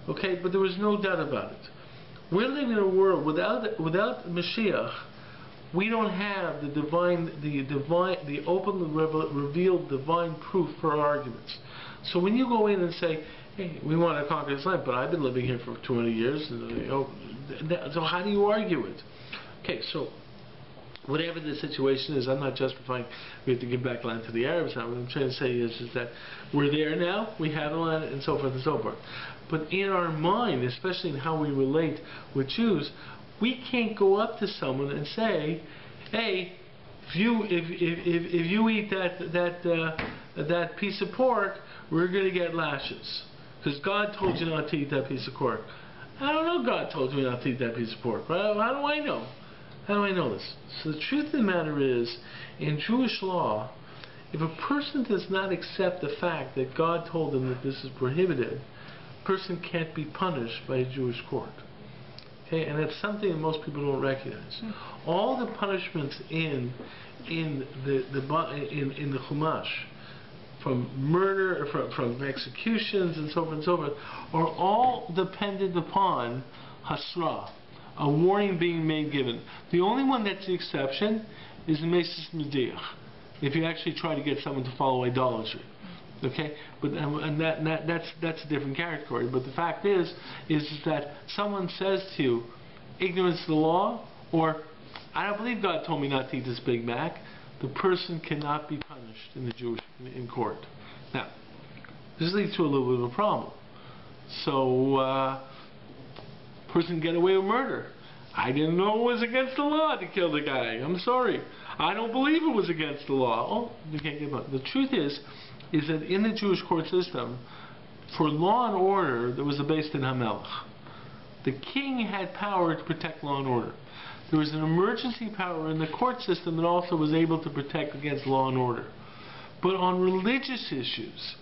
Okay? But there was no doubt about it. We're living in a world without Mashiach. We don't have the openly revealed divine proof for our arguments. So when you go in and say, hey, we want to conquer this land, but I've been living here for 200 years, so how do you argue it? Okay, so whatever the situation is, I'm not justifying we have to give back land to the Arabs now. What I'm trying to say is that we're there now, we have the land, and so forth and so forth. But in our mind, especially in how we relate with Jews, we can't go up to someone and say, hey, if you eat that piece of pork, we're going to get lashes. Because God told you not to eat that piece of pork. I don't know God told you not to eat that piece of pork. Right? How do I know? How do I know this? So the truth of the matter is, in Jewish law, if a person does not accept the fact that God told them that this is prohibited, a person can't be punished by a Jewish court. Okay, and that's something that most people don't recognize. All the punishments in the Chumash, from murder, from executions, and so forth and so forth, are all dependent upon hasra, a warning being given. The only one that's the exception is the Mesis Mediach, if you actually try to get someone to follow idolatry. Okay, but that's a different category. But the fact is that someone says to you, ignorance of the law, or I don't believe God told me not to eat this Big Mac. The person cannot be punished in court. Now, this leads to a little bit of a problem. So, person can get away with murder. I didn't know it was against the law to kill the guy. I'm sorry. I don't believe it was against the law. Oh, you can't get it. The truth is that in the Jewish court system, for law and order, there was a Beis Din HaMelech. The king had power to protect law and order. There was an emergency power in the court system that also was able to protect against law and order. But on religious issues,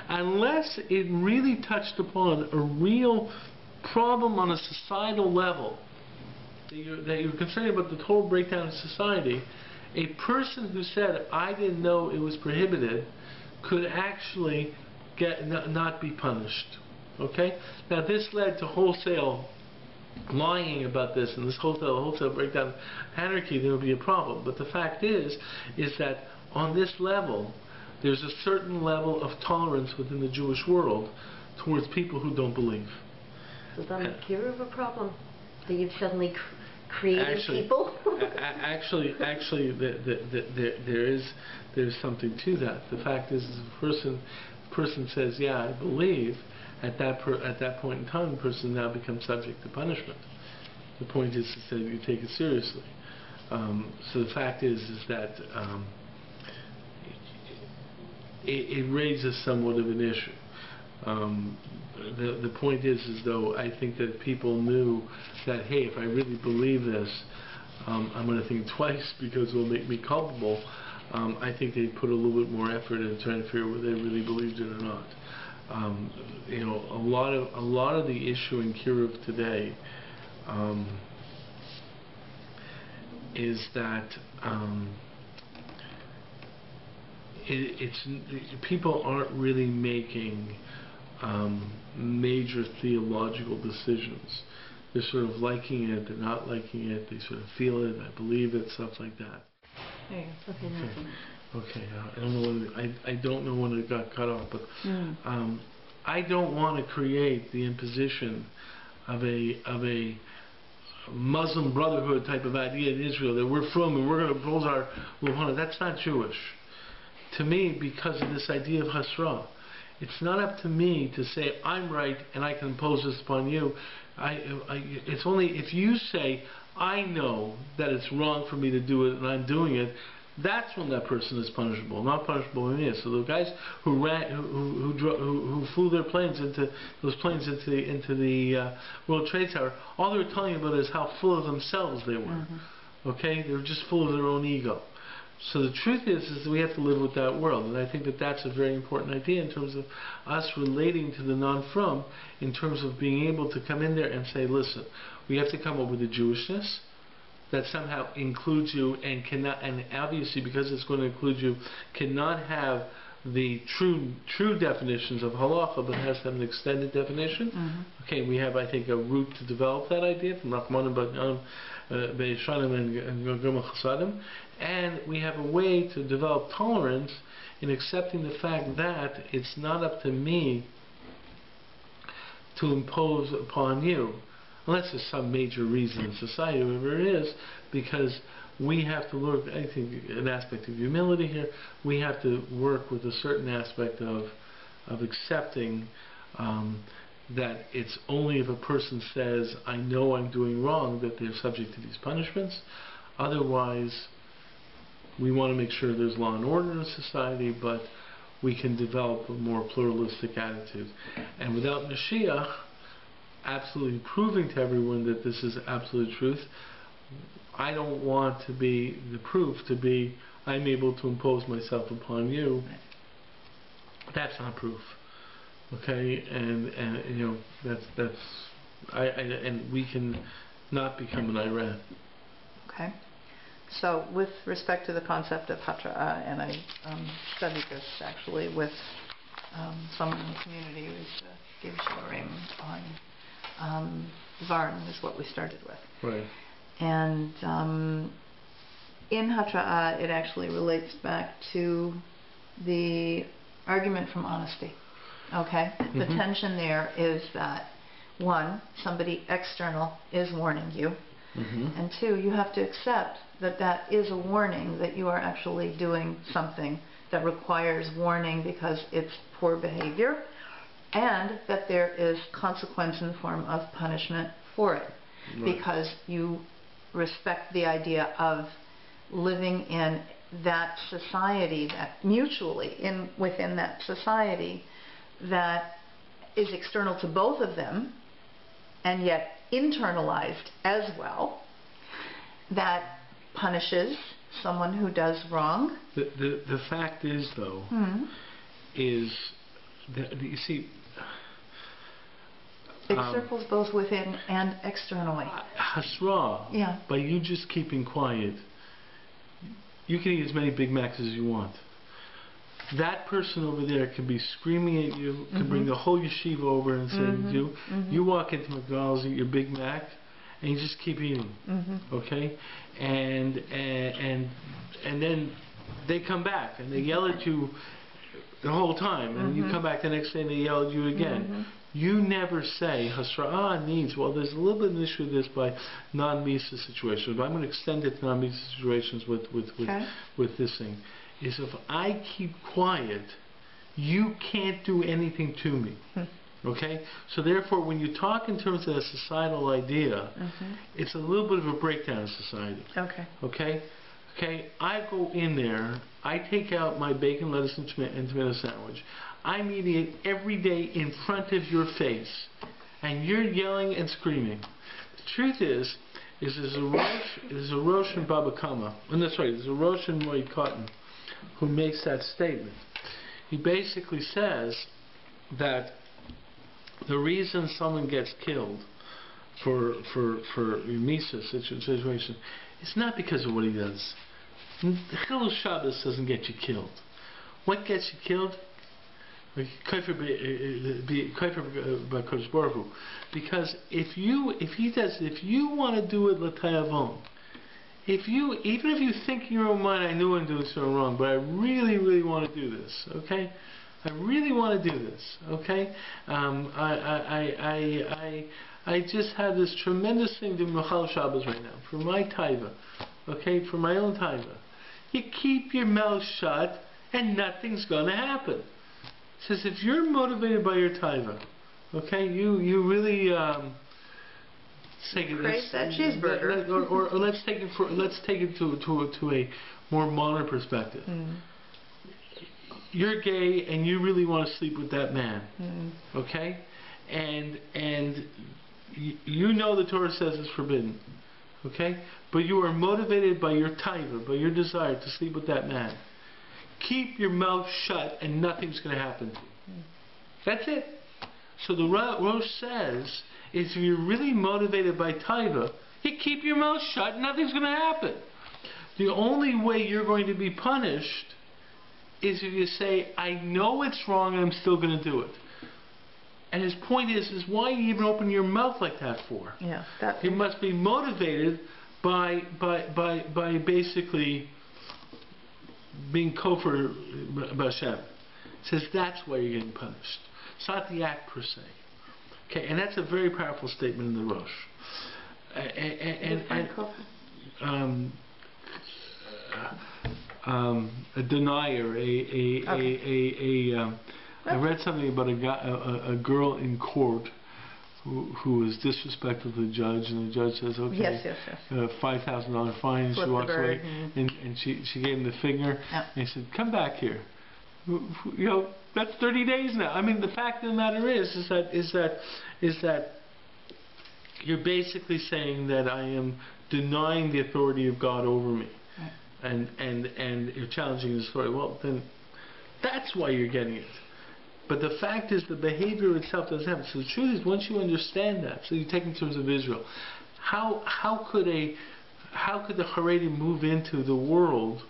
unless it really touched upon a real problem on a societal level, that you're concerned about the total breakdown of society, a person who said, I didn't know it was prohibited, could actually not be punished. Okay? Now this led to wholesale lying about this, and this wholesale breakdown, anarchy. There will be a problem. But the fact is that on this level, there's a certain level of tolerance within the Jewish world towards people who don't believe. So then the cure of a problem that you've suddenly created people. there's something to that. The fact is the person says, yeah, I believe. At that point in time, the person now becomes subject to punishment. The point is to say you take it seriously. So the fact is that it raises somewhat of an issue. The point is though, I think that people knew that, hey, if I really believe this, I'm going to think twice because it will make me culpable. I think they put a little bit more effort into trying to figure out whether they really believed it or not. A lot of the issue in Kiruv today is that people aren't really making major theological decisions. They're sort of liking it, they're not liking it, they sort of feel it, I believe it, stuff like that. There you go. Okay. I don't know when it got cut off, but I don't want to create the imposition of a Muslim Brotherhood type of idea in Israel that we're from and we're going to impose our Luhana. That's not Jewish. To me, because of this idea of Hasra, it's not up to me to say I'm right and I can impose this upon you. It's only if you say I know that it's wrong for me to do it and I'm doing it. That's when that person is punishable, not punishable in this. So the guys who flew their planes into the World Trade Tower, all they were telling you about is how full of themselves they were. Okay, they were just full of their own ego. So the truth is that we have to live with that world, and I think that that's a very important idea in terms of us relating to the non-frum, in terms of being able to come in there and say, listen, we have to come up with a Jewishness that somehow includes you and cannot, and obviously because it's going to include you, cannot have the true definitions of halacha, but has to have an extended definition. Okay, we have, I think, a route to develop that idea from Rahman and Beishanim and Gomel Chasadim, and we have a way to develop tolerance in accepting the fact that it's not up to me to impose upon you, unless there's some major reason in society, whatever it is, because we have to look, I think, an aspect of humility here. We have to work with a certain aspect of accepting that it's only if a person says, I know I'm doing wrong, that they're subject to these punishments. Otherwise, we want to make sure there's law and order in society, but we can develop a more pluralistic attitude. And without Mashiach absolutely proving to everyone that this is absolute truth, I don't want to be the proof to be I'm able to impose myself upon you. That's not proof. Okay, and you know and we can not become an Iran. Okay. So with respect to the concept of Hatra, and I studied this actually with someone in the community who's gave shiurim on Varn is what we started with. Right. And in Hatra, it actually relates back to the argument from honesty. Okay? The tension there is that, one, somebody external is warning you, and two, you have to accept that that is a warning that you are actually doing something that requires warning because it's poor behavior, and that there is consequence in the form of punishment for it, because you respect the idea of living in that society, that mutually within that society that is external to both of them and yet internalized as well, that punishes someone who does wrong. The fact is, though, is that, you see, it circles both within and externally. Hasra, by you just keeping quiet, you can eat as many Big Macs as you want. That person over there can be screaming at you, can bring the whole yeshiva over and say to you, you walk into McDonald's, eat your Big Mac, and you just keep eating. Okay? And then they come back and they yell at you the whole time, and you come back the next day and they yell at you again. You never say, Hasra'ah needs, well, there's a little bit of an issue with this by non-Misa situations, but I'm going to extend it to non-Misa situations with this thing, is if I keep quiet, you can't do anything to me. Okay? So therefore, when you talk in terms of a societal idea, it's a little bit of a breakdown of society. Okay? Okay, I go in there, I take out my bacon, lettuce, and tomato sandwich. I'm eating it every day in front of your face, and you're yelling and screaming. The truth is there's a Rosh in Baba Kama, and that's right, there's a Rosh in Moed Katan who makes that statement. He basically says that the reason someone gets killed for Misa situation is not because of what he does. The Chilul Shabbos doesn't get you killed. What gets you killed? Because if you want to do it l'tayavon, even if you think in your own mind, I knew I'm doing something wrong, but I really, really want to do this, okay? I really want to do this, okay? I just have this tremendous thing to Mechal Shabbos right now, for my taiva, okay? For my own taiva. You keep your mouth shut, and nothing's going to happen. It says if you're motivated by your taiva, okay, you really praise that cheeseburger. or let's take it to a more modern perspective. You're gay and you really want to sleep with that man, okay, and you know the Torah says it's forbidden, okay, but you are motivated by your taiva, by your desire to sleep with that man. Keep your mouth shut and nothing's going to happen to you. That's it. So the Rosh says, if you're really motivated by taiva, you keep your mouth shut and nothing's going to happen. The only way you're going to be punished is if you say, I know it's wrong and I'm still going to do it. And his point is why you even open your mouth like that for? Yeah, you must be motivated by basically being kofar b'Hashem. It says that's why you're getting punished. It's not the act per se. Okay, and that's a very powerful statement in the Rosh. A denier, I read something about a girl in court who was disrespectful to the judge, and the judge says, okay, yes. $5,000 fine. She walks away, and she gave him the finger, and he said, come back here. You know, that's 30 days now. I mean, the fact of the matter is that you're basically saying that I am denying the authority of God over me, and you're challenging His authority. Well, then that's why you're getting it. But the fact is, the behavior itself doesn't happen. So the truth is, once you understand that, so you take in terms of Israel, how could the Haredim move into the world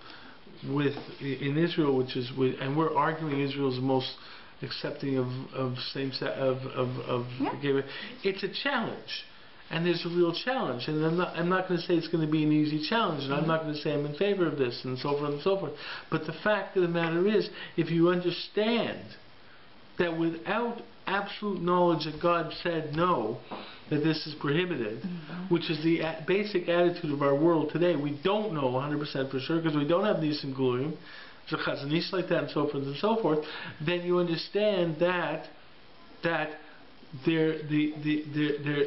in Israel, and we're arguing Israel's the most accepting of same-sex gay. It's a challenge, and there's a real challenge. And I'm not going to say it's going to be an easy challenge, and I'm not going to say I'm in favor of this, and so forth and so forth. But the fact of the matter is, if you understand that without absolute knowledge that God said no, that this is prohibited, which is the basic attitude of our world today. We don't know 100% for sure because we don't have Nisim Glurim, Chazanish like that, and so forth and so forth. Then you understand that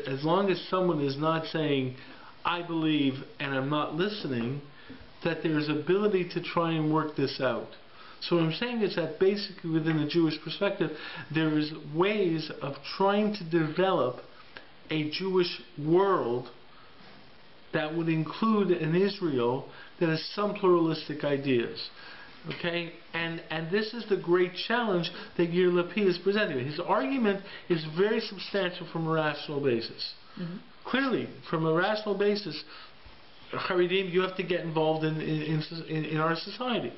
as long as someone is not saying, I believe and I'm not listening, that there's ability to try and work this out. So what I'm saying is that basically within the Jewish perspective, there is ways of trying to develop a Jewish world that would include an Israel that has some pluralistic ideas. Okay? And this is the great challenge that Yair Lapid is presenting. His argument is very substantial from a rational basis. Clearly, from a rational basis, Haredim, you have to get involved in our society.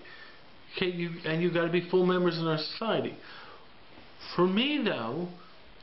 Okay, you've got to be full members in our society. For me, though,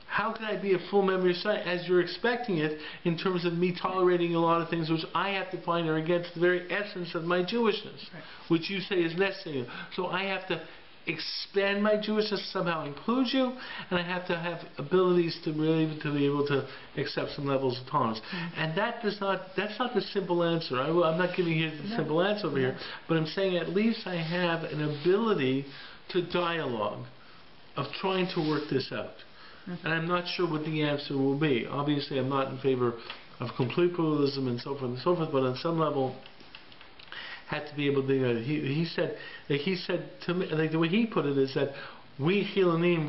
how can I be a full member of society as you're expecting it in terms of me tolerating a lot of things which I have to find are against the very essence of my Jewishness, which you say is necessary. So I have to expand my Jewishness, somehow include you, and I have to have abilities to be able to accept some levels of tolerance. And that's not the simple answer. I'm not giving you the simple answer over here, but I'm saying at least I have an ability to dialogue, of trying to work this out. And I'm not sure what the answer will be. Obviously, I'm not in favor of complete pluralism and so forth and so forth, but on some level, had to be able to. He said to me, like the way he put it is that we Chilanim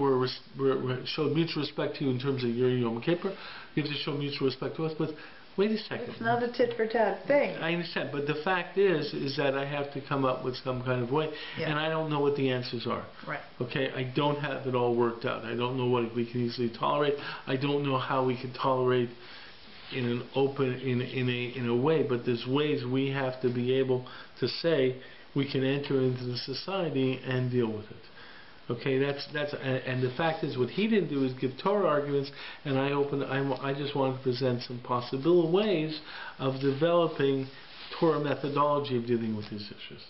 showed mutual respect to you in terms of your Yom Kippur. You have to show mutual respect to us. But wait a second. It's not a tit for tat thing. I understand, but the fact is that I have to come up with some kind of way, and I don't know what the answers are. Right. Okay, I don't have it all worked out. I don't know what we can easily tolerate. I don't know how we can tolerate in an open, in a way, but there's ways we have to be able to say we can enter into the society and deal with it. Okay, and the fact is, what he didn't do is give Torah arguments, and I just wanted to present some possible ways of developing Torah methodology of dealing with these issues.